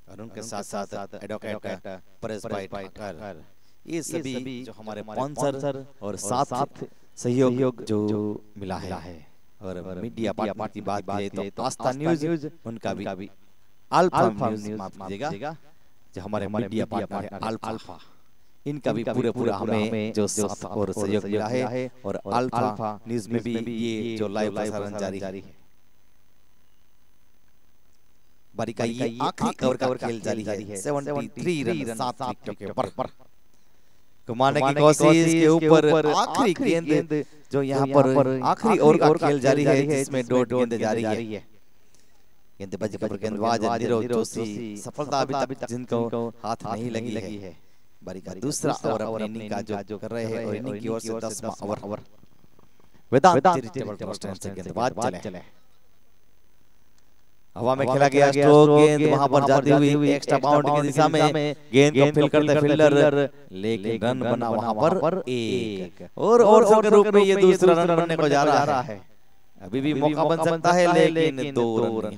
और उनके साथ साथ एडवोकेट परेश भाई ठाकर। ये सभी जो हमारे स्पॉन्सर और साथ सहयोग जो मिला है। और मीडिया पार्टनर की बात है तो आस्था न्यूज, उनका भी अल्फा न्यूज, माफ कीजिएगा, जो हमारे मीडिया पार्टनर है अल्फा, इनका भी पूरा हमें जो साथ और सहयोग मिला है। और अल्फा न्यूज में भी ये जो लाइव प्रसारण जारी है। बारिका ये आखिरी ओवर का खेल जारी है। 73 रन 7 विकेट पर कमाने की कोशिश के ऊपर आखिरी गेंद जो यहाँ पर आखिरी ओवर का खेल जारी है, जिसमें डॉट गेंद जारी है। गेंदबाजी पर गेंदबाज नीरज जोशी सफलता अभी तक जिनको हाथ नहीं लगी है। बारिका दूसरा ओवर अपनी इनिंग का जो कर रहे हैं और इनिंग की ओर से 10वां ओवर वेदांत चैरिटेबल ट्रस्ट से गेंदबाज चले। हवा में खेला गया स्ट्रोक गेंद वहां पर जाती हुई एक्स्ट्रा बाउंड्री की दिशा में गेंद को फील्ड करते फील्डर, लेकिन रन बना वहां पर एक और के रूप में ये दूसरा रन बनने को जा रहा है। अभी भी मौका बन सकता है, लेकिन 2 रन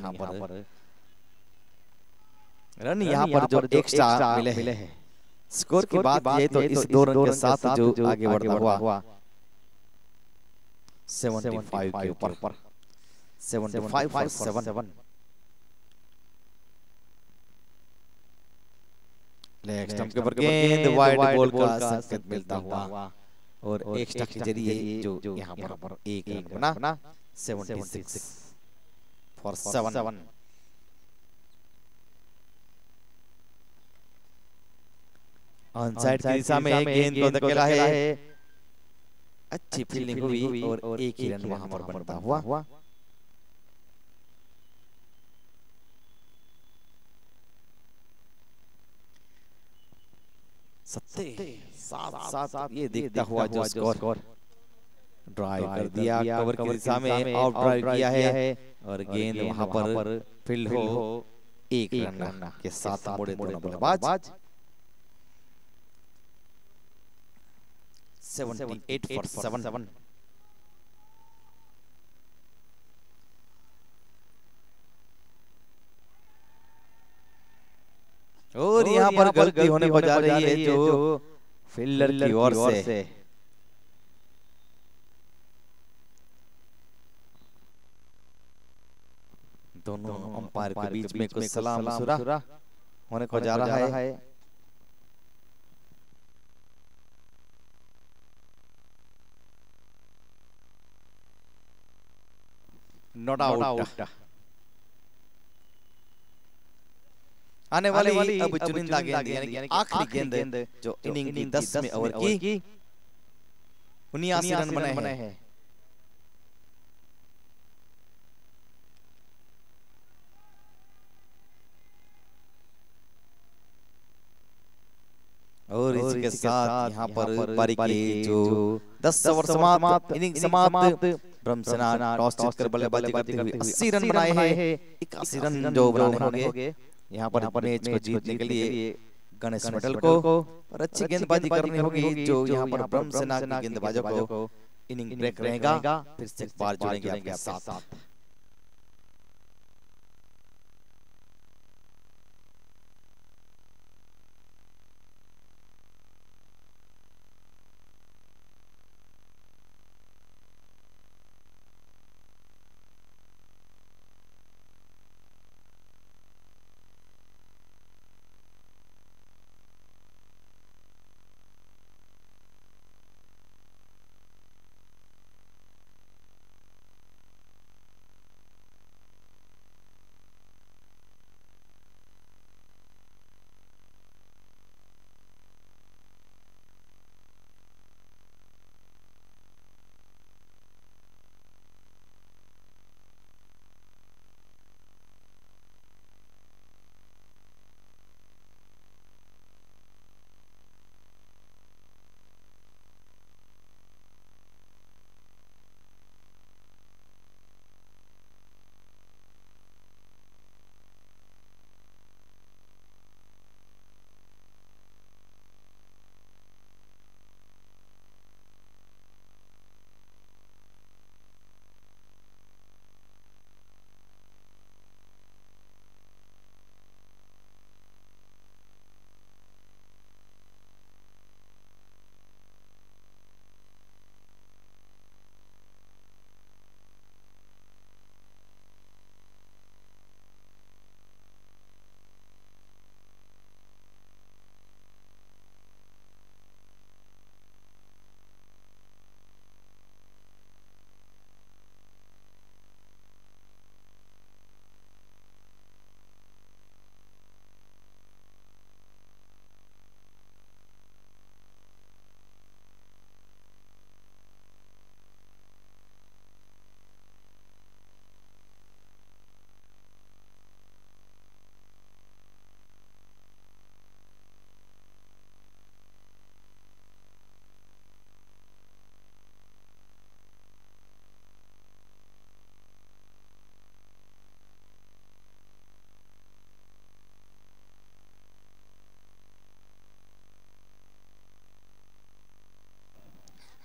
यहाँ पर जो एक्स्ट्रा मिले हैं। स्कोर की बात ये तो इस 2 रन के साथ जो आगे बढ़ता हुआ 75 के ऊपर 75 for 7 लेग स्टंप के ऊपर गेंद वाइड बॉल का संकेत मिलता हुआ और एक्स्ट्रा के जरिए जो यहाँ पर एक रन बना 76 for 7। ऑनसाइड की दिशा में गेंद को धकेला है, अच्छी फील्डिंग हुई और एक ही रन वहां पर बनता हुआ। सात ये देखता हुआ जो स्कोर ड्राइव कर दिया, कवर की दिशा में आउट ड्राइव किया है और गेंद वहां पर फील्ड हो एक रन के साथ मोड़े दोनों बल्लेबाज 78 for 7। और यहाँ पर गलती होने को जा रही है जो फील्डर की ओर से। दोनों अंपायर के बीच में कुछ सलाम मशवरा होने को जा रहा है। Not out. आने वाली अब चुनिंदा गेंद यानी आखिरी गेंद जो इनिंग की 10वें ओवर की 79 रन बने हैं। और इसके साथ यहाँ पर बारिकी जो 10 ओवर समाप्त, इनिंग समाप्त। ब्रह्मसेना टॉस जीतकर बल्लेबाजी करते हुए 80 रन बनाए हैं। 81 रन जो बनाने होंगे यहाँ पर मैच को जीतने के लिए गणेश मेटल को और अच्छी गेंदबाजी करनी होगी जो यहाँ पर ब्रह्मसेना के गेंदबाजों को इनिंग ब्रेक रहेगा, फिर से एक बार जुड़ेंगे आपके साथ।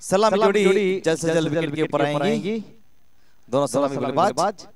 सलामी जोड़ी जल्द से जल्द विकेट के ऊपर आएंगी, दोनों सलामी बल्लेबाज।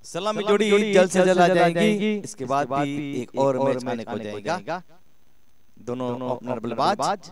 सलामी जोड़ी जल्द से जल्द आ जाएगी, इसके बाद भी एक और मैच आने को जाएगा, दोनों ओपनर बल्लेबाज।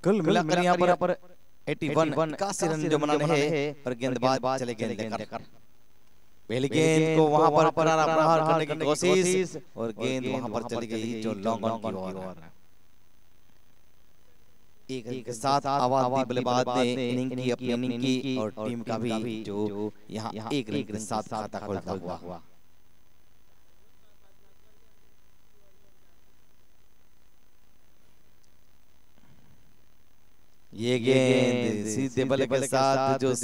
कुल मिलाकर यहाँ पर 81 रन जो बनाने हैं और गेंदबाज चले गेंद लेकर पहली गेंद को वहां पर करारा प्रहार करने की कोशिश और गेंद वहां पर चली गई जो लॉन्ग ऑन की ओर। एक रन के साथ आवाज बल्लेबाज ने इनिंग की अपनी इनिंग की और टीम का भी जो यहाँ एक रन के साथ खाता खुलता हुआ। ये गेंद सीधे बल्ले के साथ जो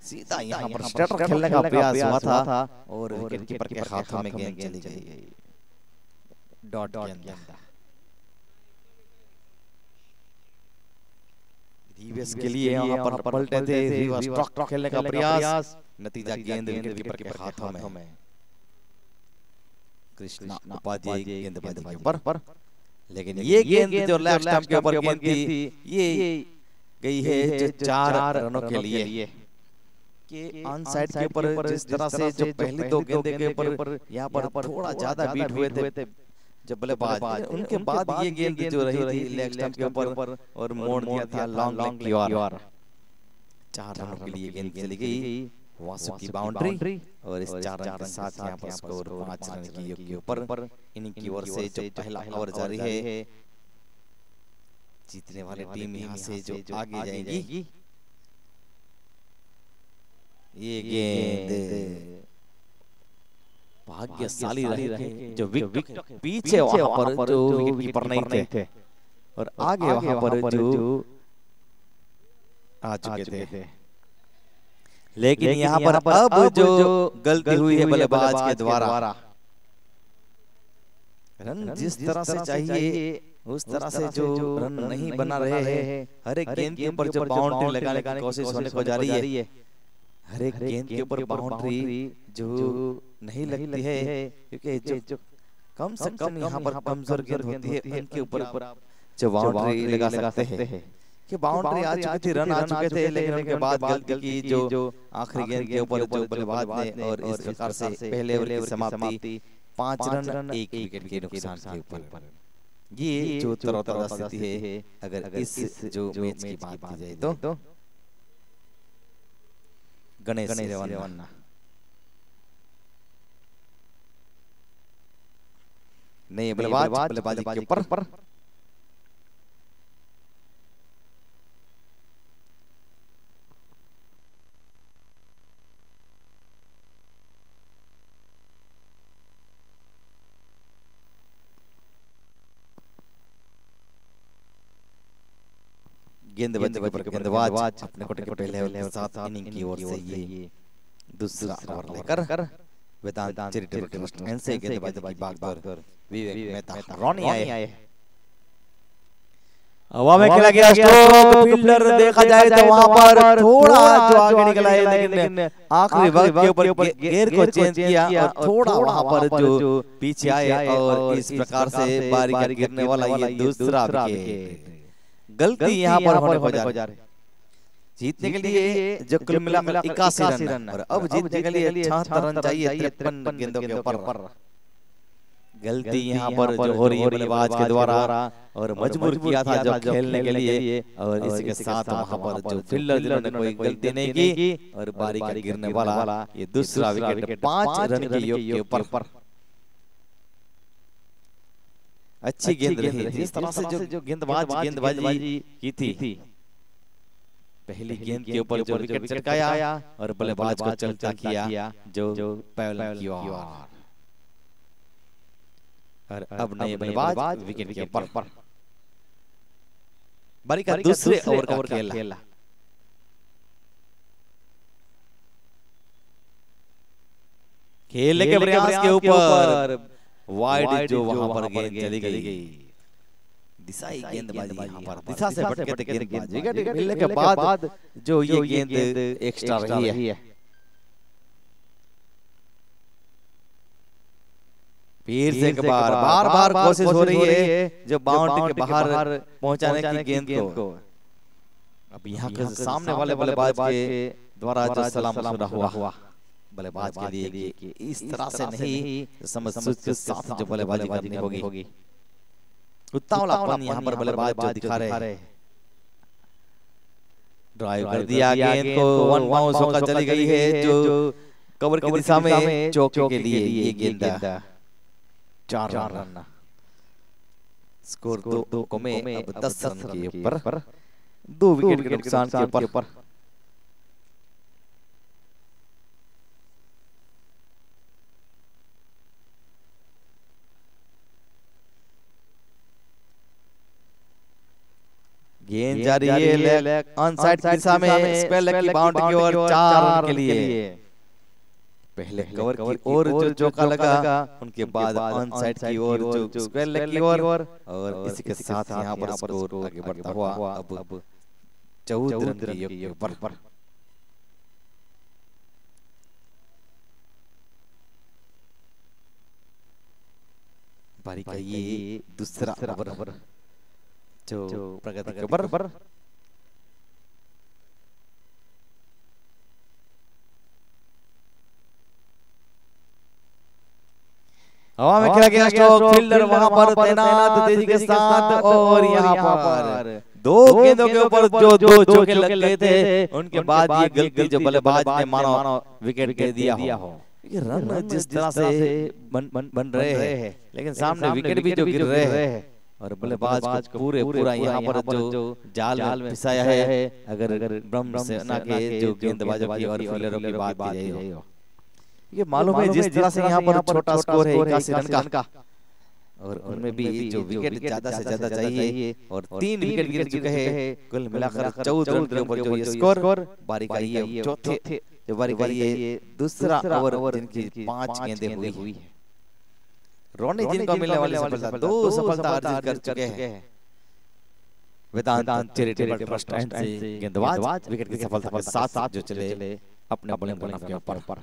सीधा यहाँ पर स्ट्रेटर खेलने का प्रयास हुआ था और विकेटकीपर के हाथों में गेंद चली गई। डॉट गेंद रिवर्स के लिए यहाँ पर पलटे थे, रिवर्स स्ट्रोक खेलने का प्रयास, नतीजा गेंद विकेटकीपर के हाथों में। कृष्णा उपाध्याय गेंदबाजी के ऊपर, लेकिन ये गेंद जो लेफ्ट स्टंप के ऊपर गेंद थी ये गई है जो 4 रनों के लिए के ऑन साइड के ऊपर। जिस तरह से जो पहली 2 गेंदे के ऊपर यहाँ पर थोड़ा ज्यादा बीट हुए थे जब बल्लेबाज, उनके बाद ये गेंद जो रही थी लेग स्टंप के ऊपर और मोड़ दिया था लॉन्ग लेग की ओर। 4 रनों के लिए गेंद चली गई वासु की बाउंड्री और इस 4 रन के साथ यहाँ पर स्कोर 5 रन के ऊपर। इनिंग की ओर से जो पहला ओवर जारी है, जीतने वाली टीम यहाँ से जो आगे जाएगी। ये गेंद भाग्यशाली रहे जो विकेट पीछे वहां पर जो विकेटकीपर नहीं थे और आगे वहां पर जो आ चुके थे। लेकिन यहाँ पर अब जो गलती हुई है बल्लेबाज के द्वारा, रन जिस तरह से चाहिए उस तरह से जो रन नहीं बना रहे हैं। हर एक गेंद के ऊपर जो बाउंड्री लगाने की कोशिश होने को जा रही है, हर एक गेंद के ऊपर बाउंड्री जो नहीं लगती है, क्योंकि जो कम से कम यहाँ पर कमजोर गेंद होती है उनके ऊपर जो बाउंड्री लगा सकते हैं। कि बाउंड्री आ चुकी थी, रन आ चुके थे, लेकिन उनके बाद गलती की जो आखिरी गेंद के ऊपर जो बल्लेबाज ने और इस प्रकार से पहले ओवर की समाप्ति 5 रन 1 विकेट के नुकसान के ऊपर। ये जो तरोताजा स्थिति है अगर इस जो मैच की बात की जाए तो गणेश रेवन्ना नहीं बल्लेबाजी के ऊपर गेंदबाज अपने कोटे के पहले लेवल 7 इनिंग की ओर से ये दूसरा ओवर लेकर वेदांत चैरिटेबल ट्रस्ट से गेंदबाजी की बागडोर विवेक मेहता रॉनी आए। हवा में खेला गया स्ट्रोक, फील्डर देखा जाए तो वहां पर थोड़ा जो आगे निकला है, लेकिन आखिरी वक्त के ऊपर गेयर को चेंज किया और थोड़ा वहां पर जो पीछे आए और इस प्रकार से बारी का गिरने वाला ये दूसरा विकेट। गलती यहाँ पर होने को जा रही। जीतने के लिए जो कुल मिलाकर 81 रन और अब जीतने के लिए 76 रन चाहिए 53 गेंदों के ऊपर। गलती यहाँ पर जो हो रही है बल्लेबाज के द्वारा और मजबूर किया था जो खेलने के लिए, और इसी के साथ वहां पर जो फील्डर जिन्होंने कोई गलती नहीं की और बारी का गिरने वाला ये दूसरा विकेट 5 रन के योग के ऊपर। अच्छी गेंद रही जिस तरह से जो गेंदबाजी की थी। पहली गेंद के ऊपर जो विकेट चटकाया और बल्लेबाज को चलता किया जो पैवलन की ओर, और अब नए बल्लेबाज विकेट के ऊपर। बारी का दूसरे ओवर का खेला। खेलने के प्रयास के ऊपर वाइड जो वहां पर गेंद चली गई। दिशाई गेंदबाजी यहाँ पर दिशा से भटके थे गेंदबाज। विकेट मिलने के बाद जो ये गेंद एक्स्ट्रा रही है। फिर से बार कोशिश हो रही है जो बाउंड्री के बाहर पहुंचाने की गेंद को। अब यहाँ के सामने वाले बल्लेबाज के द्वारा जो सलाम हुआ बल्लेबाज के लिए कि इस तरह से नहीं समझ के साथ जो बल्लेबाजी करनी होगी। उतावलापन यहाँ पर बल्लेबाज जो दिखा रहे हैं ड्राइव कर दिया गेंद को, वन बाउंस होकर चली गई है जो कवर की दिशा में, चौके के लिए ये गेंद 4 रन। स्कोर 2 में अब 10 रन के ऊपर, 2 विकेट के नुकसान के ऊपर। गेंद जारी है लेग ऑन साइड की दिशा में, स्क्वायर लेग की बाउंड्री की ओर, 4 रन के लिए। पहले कवर की ओर जो चौका लगा, उनके बाद ऑन साइड की ओर जो स्क्वायर लेग की ओर, और इसी के साथ यहां पर स्कोर आगे बढ़ता हुआ अब 14 रन के योग के ऊपर। बारी का ये दूसरा ओवर जो प्रगति के ऊपर। हवा में खेला गया स्ट्रोक, फील्डर वहां पर तैनात तेजी के साथ, और यहाँ पर 2 गेंदों के ऊपर जो 2 चौके लग गए थे, उनके बाद ये गलती जो बल्लेबाज ने मानो विकेट दे दिया हो। ये रन जिस तरह से बन रहे हैं, लेकिन सामने विकेट भी जो गिर रहे हैं, और बल्लेबाज को पूरा यहाँ पर जो जाल में फंसाया है, अगर ब्रह्म सेना के जो गेंदबाजों की और फील्डरों की बात की जाए हो, ये मालूम है जिस तरह से यहाँ पर छोटा स्कोर है 81 रन का, और उनमें भी जो विकेट ज्यादा से ज्यादा चाहिए, और 3 विकेट गिर चुके हैं, कुल मिलाकर 14 रन के ऊपर जो ये स्कोर। बारी का ये चौथे जो बारी का ये दूसरा ओवर, जिनकी 5 गेंदें हुई है। रोनी जिनको मिलने वाली सफलता 2 सफलता अर्जित कर चुके हैं। वेदांत चैरिटेबल ट्रस्ट एंड से गेंदबाज विकेट की सफलता के साथ जो चले अपने बल्लेबाज के ऊपर।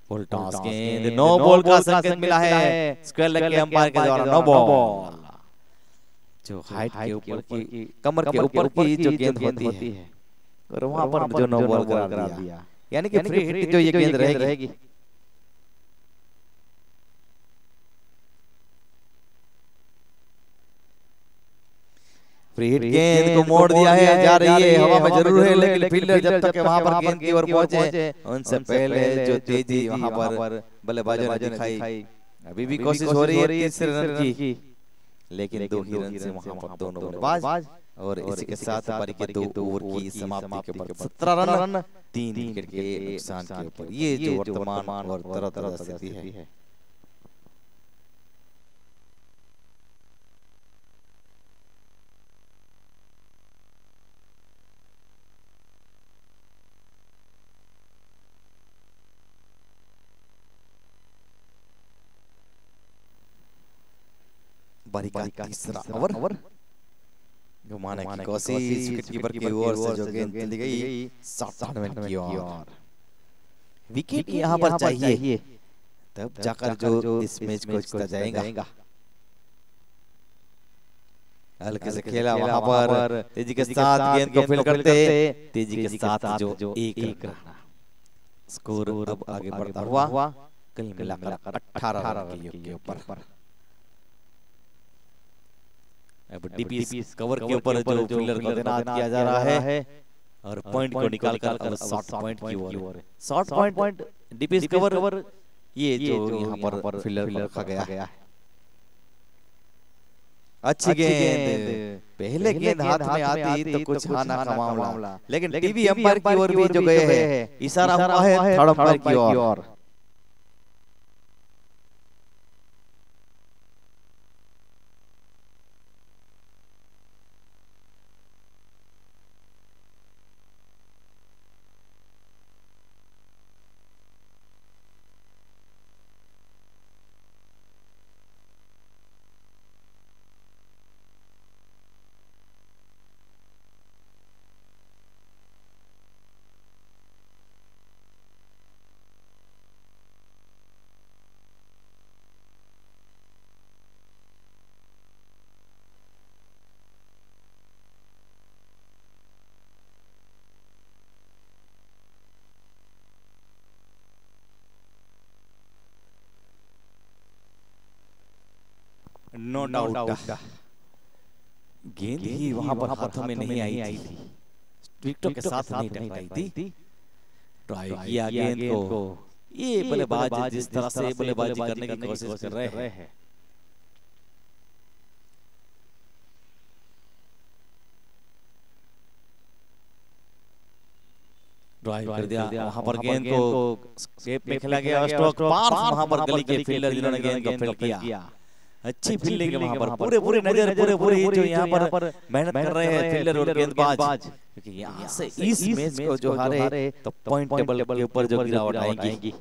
फुल टॉस गेंद, नो बॉल का संकेत मिला है स्क्वायर लेग के अंपायर के द्वारा, नो बॉल। जो हाइट के ऊपर की, कमर के ऊपर की जो गेंद होती है, और वहां पर जो नो बॉल करार दिया, यानी कि फ्री हिट जो ये गेंद रहेगी। फ्री हिट गेंद को मोड़ दिया है, जा रही है, हवा में जरूर है, लेकिन फील्डर जब तक वहां पर गेंद की ओर पहुंचे, उनसे पहले जो तेजी वहां पर बल्लेबाजों ने दिखाई। अभी भी कोशिश हो रही है तीसरे रन की, लेकिन 2 ही रन से वहां पर दोनों बल्लेबाज, और इसी के साथ पारी के 2 ओवर की समाप्ति के ऊपर 17 रन 3 विकेट के नुकसान के ऊपर। ये जो वर्तमान और तरह स्थिति है। बारी का तीसरा ओवर, घुमाने की कोशिश, विकेट कीपर की ओर से जो गेंद चली गई 97 की ओर। विकेट यहाँ पर चाहिए, तब जाकर जो इस मैच को जीता जाएगा। हल्के से खेला वहां पर, तेजी के साथ गेंद को फील्ड करते, तेजी के साथ जो 1 रन। स्कोर अब आगे बढ़ता हुआ कुल मिलाकर 18 रन के ऊपर। अब डीपीएस कवर के ऊपर जो फील्डर को तैनात किया जा रहा है, और पॉइंट को निकाल कर शॉर्ट पॉइंट की ओर। शॉर्ट पॉइंट डीपीएस कवर, ये जो यहाँ पर फील्डर को रखा गया है। अच्छी गेंद, पहले गेंद हाथ में आती तो कुछ आना का मामला, लेकिन टीवी अंपायर की ओर भी जो गए हैं, इशारा हुआ है थर्ड अंपायर की ओर। नो डाउट गेंद ही वहां पर हाथों में नहीं आई थी। विकेटों के साथ नहीं टकराई थी। ट्राई किया गेंद को, ये बल्लेबाज जिस तरह से बल्लेबाजी करने की कोशिश कर रहे हैं, ड्राइव कर दिया वहां पर गेंद को स्केप में खेला गया, स्ट्रोक पार वहां पर गली के फील्डर जिन्होंने गेंद को फील्ड किया। अच्छी फील्डिंग है वहां पर, पूरे पूरे नजर पूरे जो यहाँ पर मेहनत कर रहे हैं फील्डर और गेंदबाज, क्योंकि यहाँ से इस मैच को जो हारे तो पॉइंट टेबल के ऊपर जो गिरावट आएगी।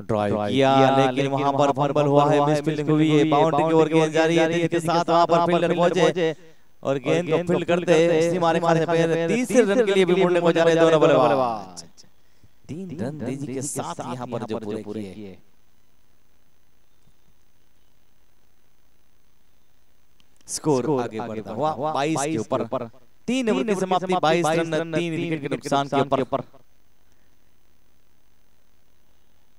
ड्राइव किया लेकिन वहां पर फंबल हुआ है, मिस फील्डिंग हुई है, बाउंड्री की ओर गेंद जा रही है, इसके साथ वहां पर फील्डर पहुंचे और गेंद को फील्ड करते इसी मारे मारे पैर तीसरे रन के लिए भी मुड़ने को जा रहे दोनों बल्लेबाज। 3 रन तेजी के साथ यहां पर जो पूरे किए। स्कोर आगे बढ़ता हुआ 22 के ऊपर, 3 ओवर की समाप्ति, 22 रन 3 विकेट के नुकसान के ऊपर।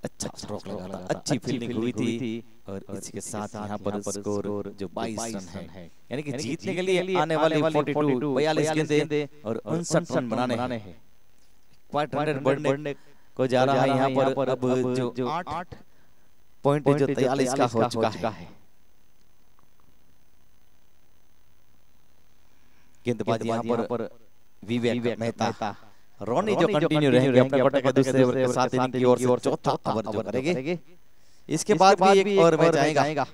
अच्छा स्ट्रोक लगा, अच्छी फील्डिंग हुई थी और इसके साथ यहाँ पर स्कोर जो 22 रन है, यानी कि जीतने के लिए आने वाले 42 गेंदें और 59 रन बनाने हैं। क्वार्ट 100 बढ़ने को जा रहा है यहाँ पर, अब जो 8 पॉइंट जो 43 का हो चुका है। गेंदबाज यहाँ पर विवेक मेहता, रोनी जो कंटिन्यू रहेंगे अपने कोटे के दूसरे ओवर के साथ इनिंग की ओर से चौथा ओवर जो करेंगे। इसके बाद भी एक और मैच आएगा।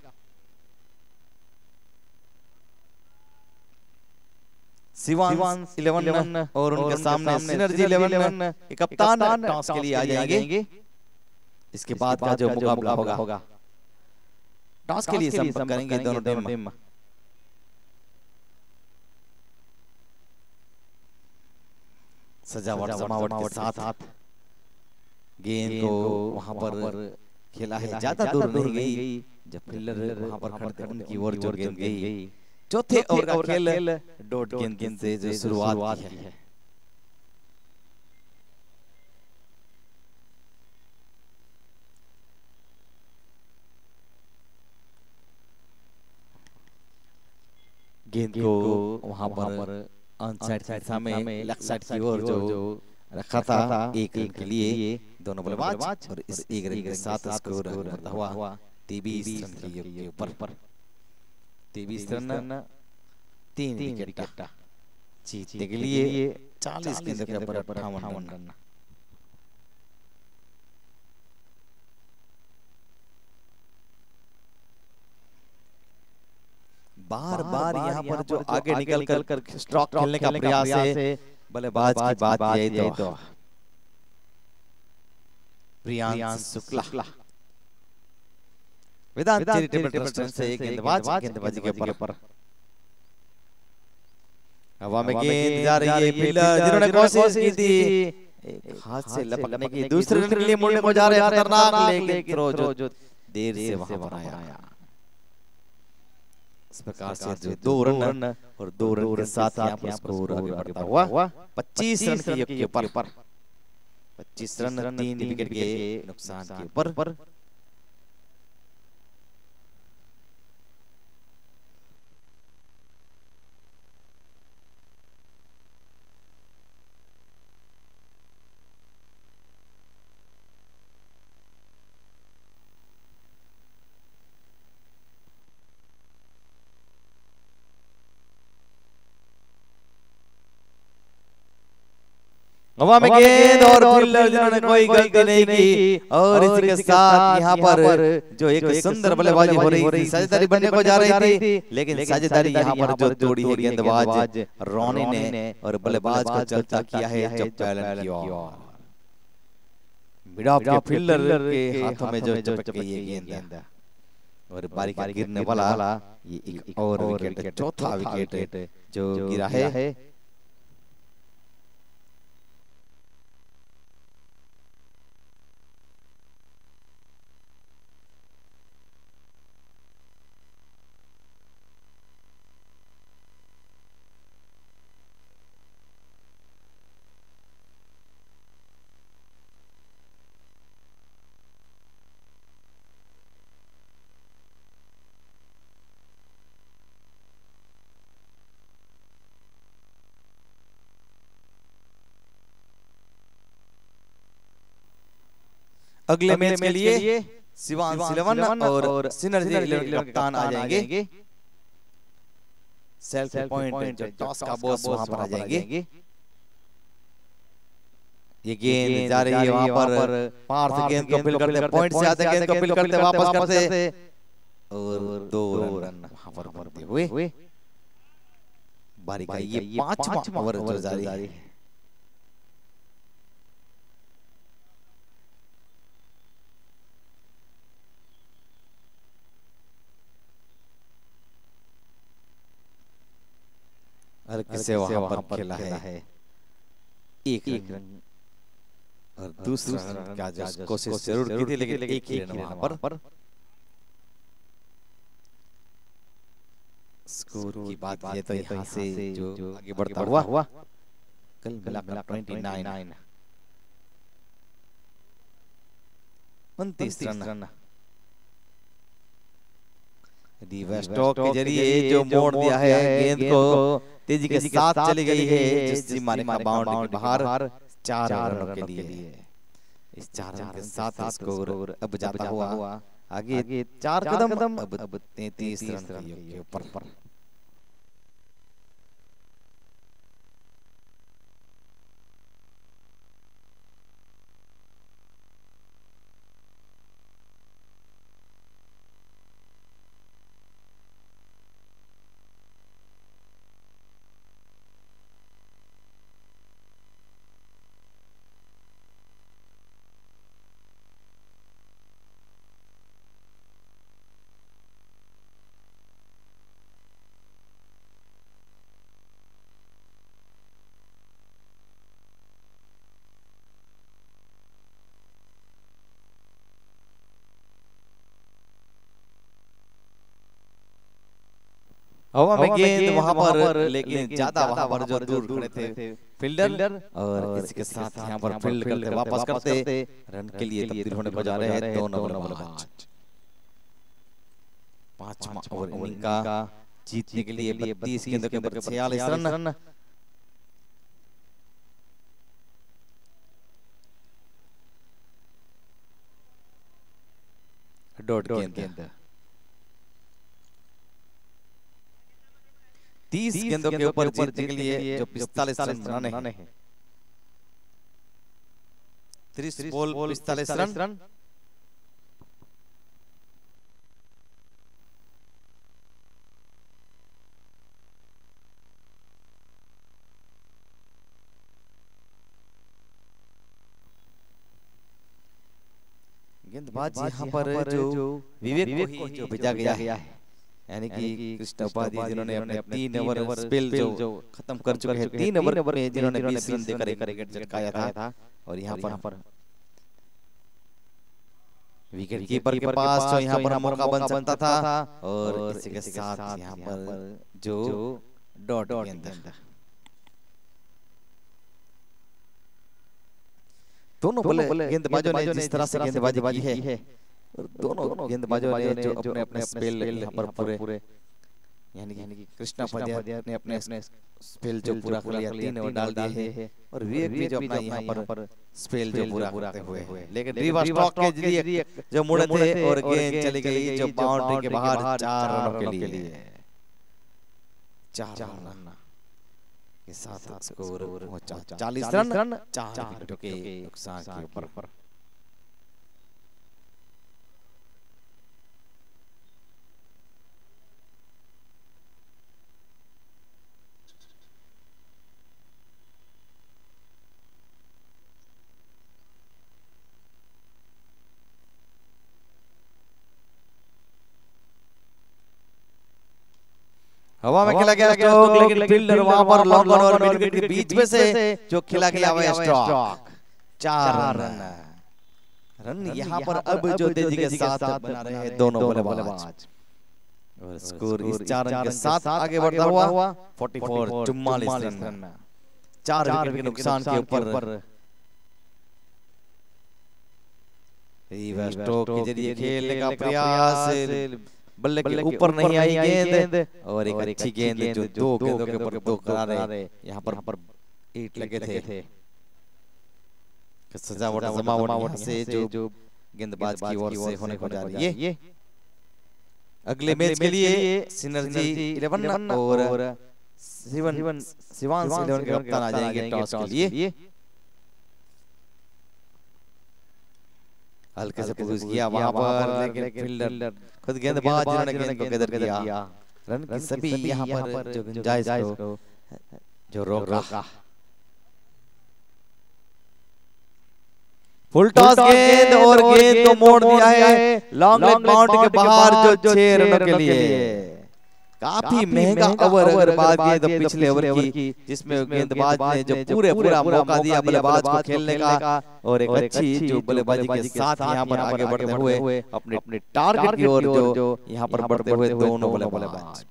सिवांस 11 और उनके सामने सिनर्जी 11 के कप्तान टॉस के लिए आ जाएंगे। इसके बाद का जो मुकाबला होगा टॉस के लिए संपर्क करेंगे दोनों टीम। सजावट जमावट के साथ गेंद को वहां पर खेला है, ज्यादा दूर नहीं गई, जब फील्डर वहां पर खड़े थे उनकी ओर जो गेंद गई। चौथे ओवर का खेल डॉट गेंद से जो शुरुआत की है। गेंद को वहां पर अनसाइड दिशा में लेफ्ट साइड की ओर जो रखा था एक रन के लिए दोनों बल्लेबाज, और इस एक रन के साथ स्कोर बढ़ता हुआ 23 रन के ऊपर। 23 रन 3 विकेट जीतने के लिए 40 गेंदों के ऊपर 58 रन। बार बार यहाँ पर जो आगे निकल कर स्ट्रोक खेलने का प्रयास है बल्लेबाज की बात यही तो प्रियांश शुक्ला वेदांत चैरिटेबल ट्रस्ट से गेंदबाजी के ऊपर हवा में गेंद जा रही है, फील्डर जिन्होंने कोशिश की थी एक हाथ से लपकने की, दूसरे रन के लिए मुड़ने को जा रहे हैं, खतरनाक लेकिन थ्रो जो देर से वहां पर आया। इस प्रकार से जो 2 रन और 2 रन के साथ यहाँ पर स्कोर आगे बढ़ता हुआ 25 रन के ऊपर, 25 रन 3 विकेट के नुकसान के ऊपर। हवा में गेंद और फील्डर जिन्होंने कोई गलती नहीं की, और इसके साथ यहाँ पर जो एक सुंदर बल्लेबाजी हो रही थी, साझेदारी बनने को जा रही थी, लेकिन साझेदारी यहाँ पर जो तोड़ी है गेंदबाज रोनी ने और बल्लेबाज को चलता किया है जब पैलन की ओर। मिड ऑफ के फील्डर के हाथों में जो चपक गई है गेंद और बारी का गिरने वाला ये एक और विकेट, चौथा विकेट जो गिरा है। अगले मैच के लिए शिवांश 11 और सिनर्जी 11 कप्तान आ जाएंगे। सेल्फ पॉइंट जो टॉस का बॉस वहां पर आ जाएंगे। ये गेंद जा रही है वहां पर, पार्थ गेंद को फिल करते, पॉइंट से आते गेंद को फिल करते, वापस करते और 2 रन वहां पर बनते हुए बारी का ये 5वां ओवर जो जारी है। और किसे वहां पर खेला है एक रन और दूसरा रन का जो कोशिश जरूर की थी, लेकिन एक ही रन वहां पर। स्कोर की बात ये तो यहाँ से जो आगे बढ़ता हुआ कल मिलाकर 29 29 रन स्टॉक के जरिए जो मोड़ दिया है गेंद को, तेजी के साथ चली गई है, जिससे मारे का बाउंड्री के बाहर 4 रनों के लिए। इस 4 रन के साथ स्कोर अब जाता हुआ आगे 4 कदम, अब 33 रन के ऊपर। हवा में गेंद वहां पर, लेकिन ज्यादा वहां पर जो दूर खड़े थे फील्डर, और इसके साथ यहां पर फील्ड करते वापस करते रन के लिए तब्दील होने को जा रहे हैं दोनों बल्लेबाज। 5वां ओवर इनिंग का जीतने के लिए 32 गेंदों के ऊपर 46 रन। डॉट गेंद 30 गेंदों के ऊपर जीतने के लिए जो 45 रन बनाने हैं। 30 बॉल 45 रन। गेंदबाज यहाँ पर जो विवेक को जो भेजा गया है, यानी कि कृष्ण उपाध्याय जिन्होंने अपने 3 ओवर स्पेल जो खत्म कर चुके हैं, 3 ओवर में जिन्होंने 20 रन देकर एक विकेट झटकाया था, और यहाँ पर विकेट कीपर के पास जो यहाँ पर मौका बन सकता था, और इसी के साथ यहाँ पर जो डॉट गेंद, दोनों गेंदबाजों ने जिस तरह से गेंदबाजी की है, दोनों गेंदबाजों ने जो अपने अपने स्पेल यहाँ पर पूरे, यानी कि कृष्णा उपाध्याय ने अपने स्पेल जो पूरा कर लिया, 3 ओवर डाल दिए हैं, और विवेक भी जो अपना यहाँ पर स्पेल जो पूरा करते हुए, लेकिन रिवर्स स्ट्रोक के जरिए जो मुड़े थे और गेंद चली गई जो बाउंड्री के बाहर 4 रनों के लिए। 4 रन के साथ स्कोर 40 रन 4 विकेटों के नुकसान के ऊपर। हवा में खेला गया स्ट्रोक, लेकिन फील्डर वहां पर लॉन्ग ऑन और मिड विकेट के बीच में से जो खेला गया हुआ स्ट्रोक 4 रन यहाँ पर अब जो तेजी के साथ बना रहे हैं दोनों बल्लेबाज, और स्कोर इस 4 रन के साथ आगे बढ़ता हुआ 44 रन 4 विकेट के नुकसान के ऊपर। रिवर्स स्ट्रोक के जरिए खेलने का प्रयास, बल्ले के ऊपर नहीं आई गेंद, और एक अच्छी गेंद जो 2 गेंदों के ऊपर 2 करारे यहाँ पर 8 लगे थे। सजावट जमावट से जो गेंदबाज की ओर से होने को जा रही है। अगले मैच के लिए सिनर्जी 11 और शिवांश 11 के कप्तान आ जाएंगे टॉस के लिए। हल्के से पुश किया वहां पर, लेकिन फील्डर खुद गेंदबाज जिन्होंने गेंद को गैदर किया। रन की सभी यहां पर जो गुंजाइश को जो रोका। फुल टॉस गेंद और गेंद को मोड़ दिया है लॉन्ग लेग बाउंड्री के बाहर जो 6 रनों के लिए। काफी महंगा ओवर अगर बात किए तो पिछले ओवर की, जिसमें गेंदबाज ने जो पूरा मौका दिया बल्लेबाज को खेलने का और एक अच्छी जो बल्लेबाजी के साथ यहां पर आगे बढ़ते हुए अपने टारगेट की ओर जो यहां पर बढ़ते हुए दोनों बल्लेबाज।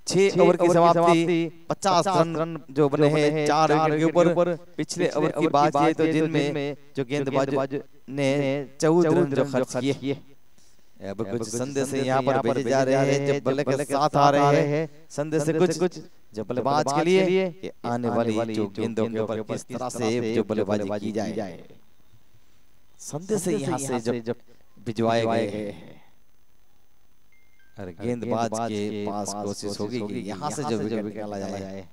6 ओवर की समाप्ति 50 रन जो बने हैं 4 विकेट के ऊपर। पिछले ओवर की बात किए तो जिनमें जो गेंदबाज ने 14 रन जो खर्च किए। अब कुछ संदेश यहाँ पर भेजे जा रहे हैं जब बल्ले के साथ आ रहे हैं। संदेश कुछ जब बल्लेबाज के लिए कि आने वाली जो गेंदों के ऊपर किस तरह से जो बल्लेबाजी की जाए। संदेश यहाँ से जब भिजवाए गए हैं और गेंदबाज के पास कोशिश होगी कि यहाँ से जो विकेट निकाला जाए।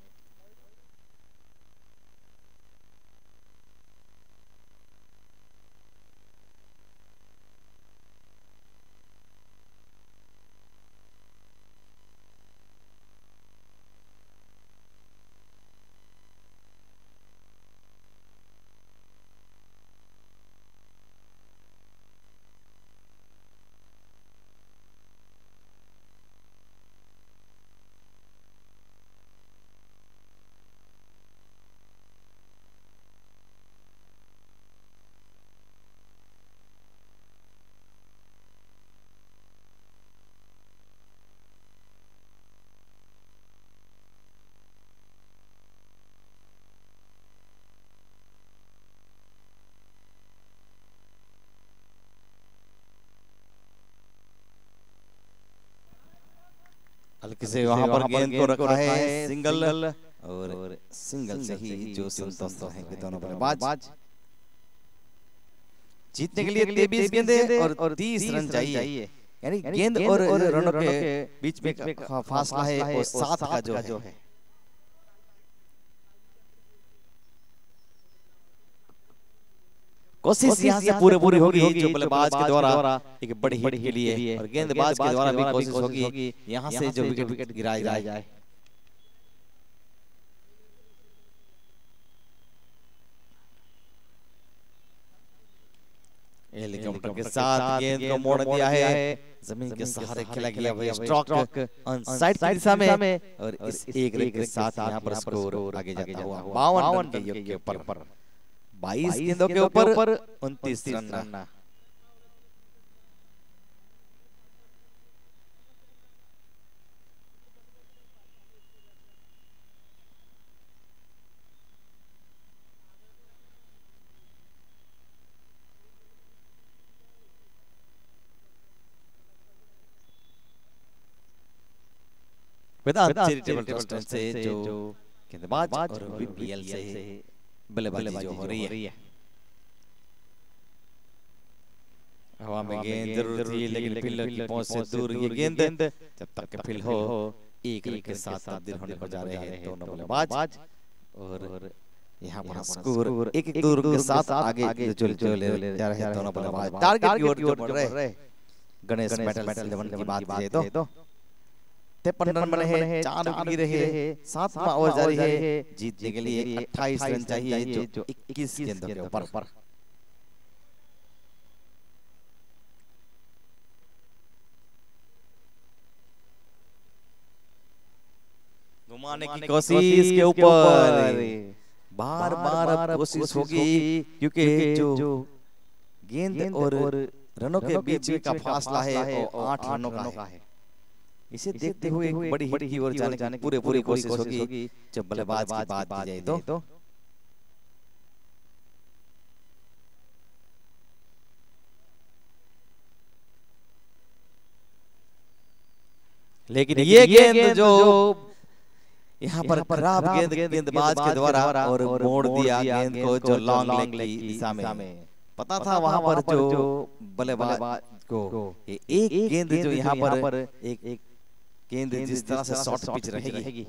हल्के से वहां पर गेंद को रखा है सिंगल और सिंगल से ही जो संतुष्ट हैं कि दोनों बल्लेबाज। जीतने के लिए 23 गेंदें और 30 रन चाहिए, यानी गेंद और रनों के बीच में फासला है और 7 का जो है। कोशिश यहाँ से पूरी होगी जो बल्लेबाज के द्वारा एक बड़ी हिट के लिए और गेंदबाज के द्वारा भी कोशिश होगी यहाँ से जो विकेट गिराया जाए। हेलीकॉप्टर के साथ गेंद को मोड़ दिया है, जमीन के सहारे खेला गया वह स्ट्रोक ऑन साइड की दिशा में और इस एक रन के साथ यहाँ पर स्कोर आगे जाता हुआ 52 रन के योग के ऊपर 22 गेंदों के ऊपर 29 रन। चैरिटेबल ट्रस्ट से जो गेंदबाज और बीपीएल से बल्लेबाजी जो हो रही है। हवा में गेंद जरूर थी लेकिन फील्डर की पहुंच से दूर ये गेंद जब तक के फील्ड हो एक रन के साथ तब्दील होने को जा रहे हैं दोनों बल्लेबाज और यहाँ पर स्कोर एक दूर के साथ आगे जो ले जा रहे हैं दोनों बल्लेबाज। टारगेट की ओर बढ़ रहे हैं। गणेश मेटल 11 की बात करें तो 53 रन बने हैं, 4 विकेट गिरे हैं, 7वां ओवर जारी है। जीतने के लिए 28 रन चाहिए जो 21 गेंदों के ऊपर। घुमाने की कोशिश के ऊपर बार-बार कोशिश होगी क्योंकि जो गेंद और रनों के बीच का फासला है वो 8 रनों का है। इसे देखते हुए एक बड़ी हिट की ओर जाने की पूरी कोशिश होगी जब बल्लेबाज की बात की जाए तो। लेकिन ये गेंद जो यहाँ पर खराब गेंदबाज के द्वारा और मोड़ दिया गेंद को जो लॉन्ग लेग की दिशा में पता था वहां पर जो बल्लेबाज को ये एक गेंद जो यहाँ पर एक गेंद जिस तरह से शॉर्ट पिच रहेगी,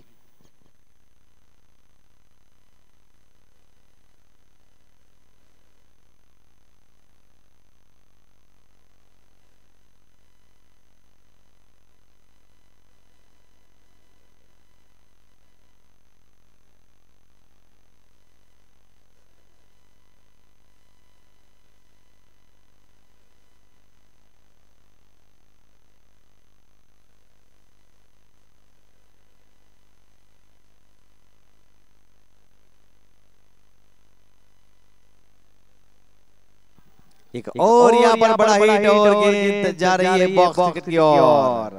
एक और यहाँ पर बड़ा हिट और गेंद जा रही है बॉक्स की ओर,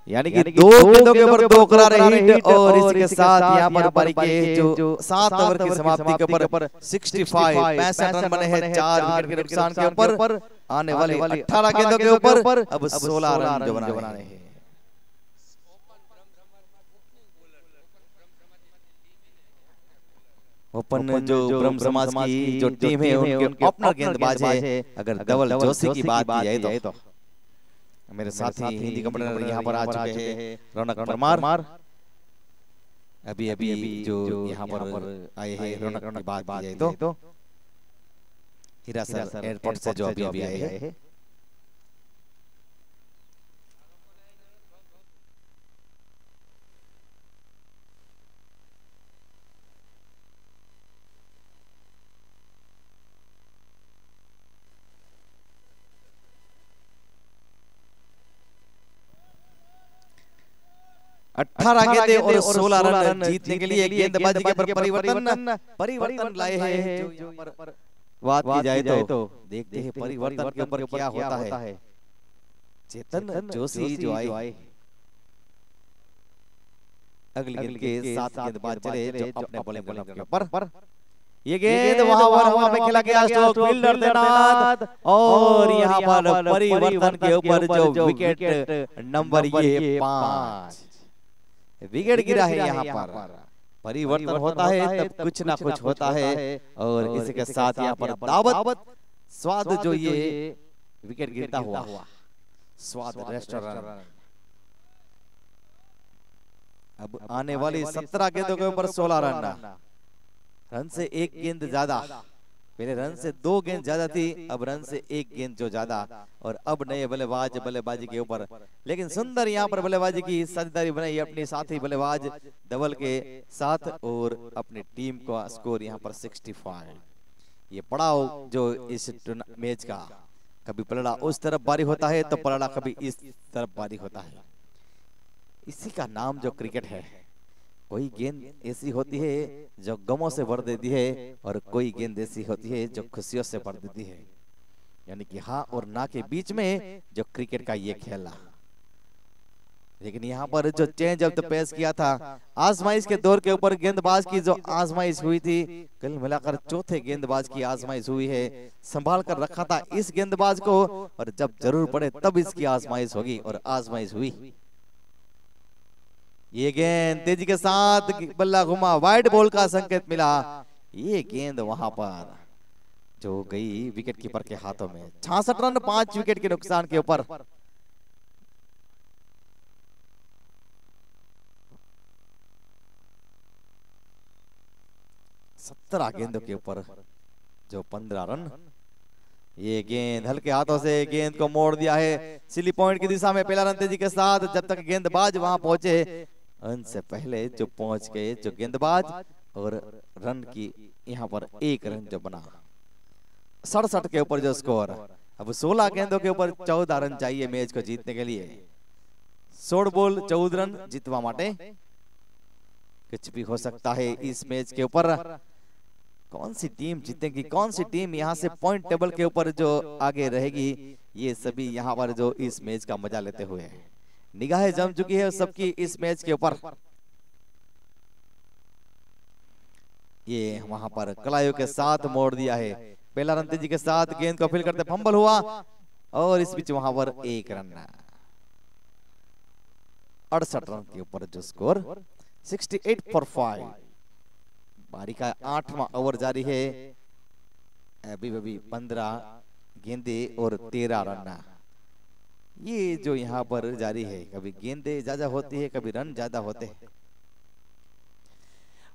यानी कि दो गेंदों के ऊपर दो करार हिट और इसके साथ यहाँ पर बारी के जो 7 ओवर की समाप्ति के ऊपर 65 रन बने हैं 4 विकेट के नुकसान के ऊपर। आने वाले 18 गेंदों के ऊपर अब 16 रन जो बनाने हैं। ओपन जो ब्रह्म समाज की जो टीम है उनके ओपनर गेंदबाज है, अगर धवल जोशी की बात की जाए तो मेरे साथी हिंदी कमेंटेटर यहाँ पर आ चुके हैं रौनक परमार। अभी जो यहाँ पर आए हैं रौनक की बात की जाए तो हिरासर एयरपोर्ट से जो अभी आए हैं। अठारह गेंदें और 16 रन जीतने के लिए गेंदबाजी के ऊपर परिवर्तन लाए हैं। जो बात की जाए तो देखते हैं परिवर्तन के ऊपर क्या होता है। चेतन जोशी जो आए अगली गेंद के साथ गेंदबाज चले जो अपने बॉलिंग के ऊपर ये गेंद वहां पर हवा में खेला गया स्ट्रोक फील्डर देनाथ और यहाँ पर परिवर्तन के ऊपर जो विकेट नंबर ये 5 विकेट गिरा है। यहाँ पर परिवर्तन होता है तब कुछ ना कुछ होता है और इसके साथ यहाँ पर दावत स्वाद जो ये विकेट गिरता हुआ स्वाद रेस्टोरेंट। अब आने वाली 17 गेंदों के ऊपर 16 रन से एक गेंद ज्यादा। पहले रन से 2 गेंद ज्यादा थी, अब रन से 1 गेंद जो ज्यादा और अब नए बल्लेबाज बल्लेबाजी के ऊपर। लेकिन सुंदर यहाँ पर बल्लेबाजी की साझेदारी बनाई अपने साथी बल्लेबाज धवल के साथ और अपनी टीम का स्कोर यहाँ पर 65। ये पड़ाव जो इस मैच का कभी पलड़ा उस तरफ बारी होता है तो पलड़ा कभी इस तरफ बारी होता है। इसी का नाम जो क्रिकेट है। कोई गेंद ऐसी होती है जो गमों से भर देती है और कोई गेंद ऐसी होती है जो खुशियों से भर देती है, यानी कि हाँ और ना के बीच में जो क्रिकेट का ये खेला। लेकिन यहाँ पर जो चेंज ऑफ द पेस किया था आजमाइश के दौर के ऊपर गेंदबाज की जो आजमाइश हुई थी, कल मिलाकर चौथे गेंदबाज की आजमाइश हुई है। संभाल कर रखा था इस गेंदबाज को और जब जरूर पड़े तब इसकी आजमाइश होगी और आजमाइश हुई। ये गेंद तेजी के साथ बल्ला घुमा, वाइड बॉल का संकेत मिला। ये गेंद वहां पर जो गई विकेट कीपर के हाथों में। 66 रन 5 विकेट के नुकसान के ऊपर। सत्रह गेंदों के ऊपर जो 15 रन। ये गेंद हल्के हाथों से गेंद को मोड़ दिया है सिली पॉइंट की दिशा में। पहला रन तेजी के साथ जब तक गेंदबाज वहां पहुंचे उनसे पहले जो पहुंच गए जो गेंदबाज और रन की यहाँ पर 1 रन जो बना। 67 के ऊपर जो स्कोर। अब 16 गेंदों के ऊपर 14 रन चाहिए मैच को जीतने के लिए। 16 बॉल 14 रन जीतवा माटे कुछ भी हो सकता है इस मैच के ऊपर। कौन सी टीम जीतेगी, कौन सी टीम यहाँ से पॉइंट टेबल के ऊपर जो आगे रहेगी, ये सभी यहाँ पर जो इस मैच का मजा लेते हुए निगाहें जम चुकी है सबकी इस मैच के ऊपर। ये वहां पर कलाइयों के साथ मोड़ दिया है। पहला रन तेजी के साथ गेंद को फील करते फंबल हुआ और इस बीच वहां पर 1 रन। 68 रन के ऊपर जो स्कोर 68 फॉर 5। बारी का 8वां ओवर जारी है। अभी 15 गेंदे और 13 रन। ये जो यहाँ पर जारी है, कभी गेंदे ज्यादा होती है, कभी रन ज्यादा होते हैं।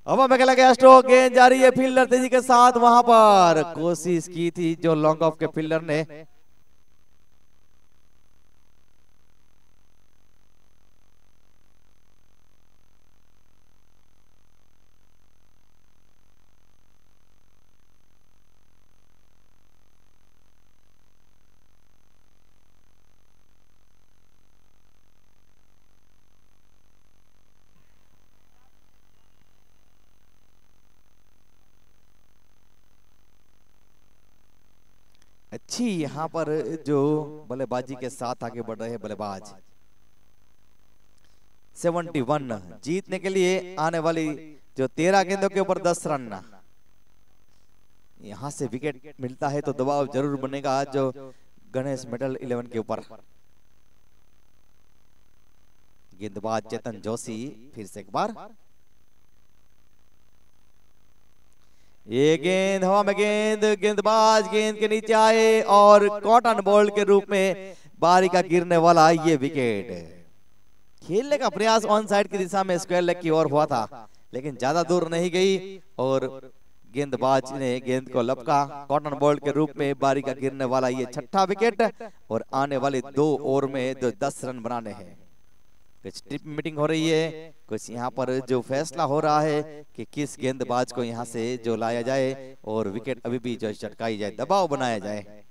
हवा में खेला गया स्ट्रोक, गेंद जारी है, फील्डर तेजी के साथ वहां पर कोशिश की थी जो लॉन्ग ऑफ के फील्डर ने। अच्छी यहाँ पर जो बल्लेबाजी के साथ आगे बढ़ रहे हैं बल्लेबाज। 71 जीतने के लिए आने वाली जो 13 गेंदों के ऊपर 10 रन। यहाँ से विकेट मिलता है तो दबाव जरूर बनेगा जो गणेश मेडल 11 के ऊपर। गेंदबाज चेतन जोशी फिर से एक बार, ये गेंद हवा में, गेंदबाज गेंद के नीचे आए और कॉटन बॉल के रूप में बारी का गिरने वाला ये विकेट। खेलने का प्रयास ऑन साइड की दिशा में स्क्वायर लेग की ओर हुआ था, लेकिन ज्यादा दूर नहीं गई और गेंदबाज ने गेंद को लपका। कॉटन बॉल के रूप में बारी का गिरने वाला ये छठा विकेट और आने वाले 2 ओवर में 10 रन बनाने हैं। कुछ टिप मीटिंग हो रही है, कुछ यहाँ पर जो फैसला हो रहा है कि किस गेंदबाज को यहाँ से जो लाया जाए और विकेट अभी भी जो चटकाई जाए, दबाव बनाया जाए।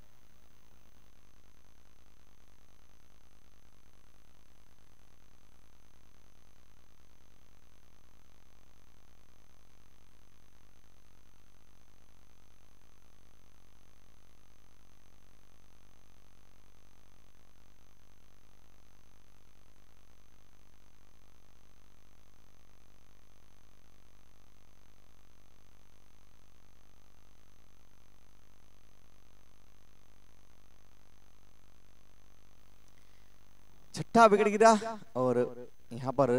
छठा विकेट गिरा और यहाँ पर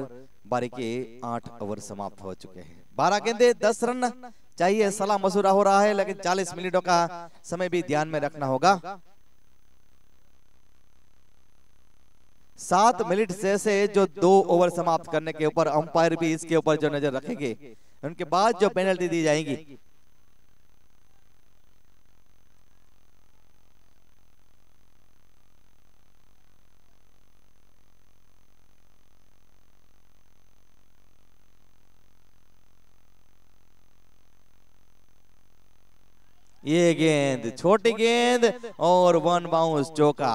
बारी के 8 ओवर समाप्त हो चुके हैं। 12 गेंदे 10 रन चाहिए। सलाह मशूरा हो रहा है, लेकिन 40 मिनटों का समय भी ध्यान में रखना होगा। 7 मिनट से जो 2 ओवर समाप्त करने के ऊपर अंपायर भी इसके ऊपर जो नजर रखेंगे, उनके बाद जो पेनल्टी दी जाएगी। ये गेंद छोटी गेंद और 1 बाउंस चौका।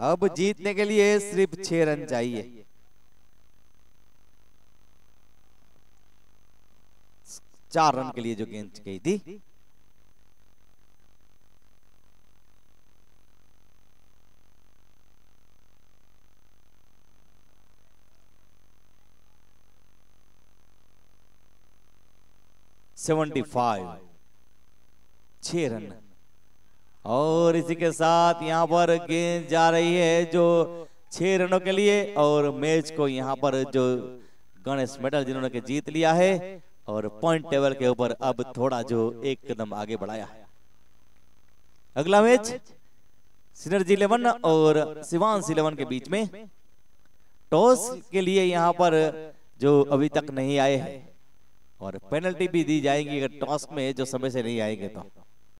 अब जीतने के लिए सिर्फ 6 रन चाहिए। 4 रन के लिए जो गेंद गई थी। $75, 6 रन। और इसी के साथ यहाँ पर गेंद जा रही है जो 6 रनों के लिए और मैच को यहाँ पर जो गणेश मेडल जिन्होंने के जीत लिया है और पॉइंट टेबल के ऊपर अब थोड़ा जो एक कदम आगे बढ़ाया है। अगला मैच सिनर्जी 11 और शिवांश 11 के बीच में। टॉस के लिए यहाँ पर जो अभी तक नहीं आए हैं और पेनल्टी भी दी जाएगी अगर टॉस में जो समय से नहीं आएंगे तो।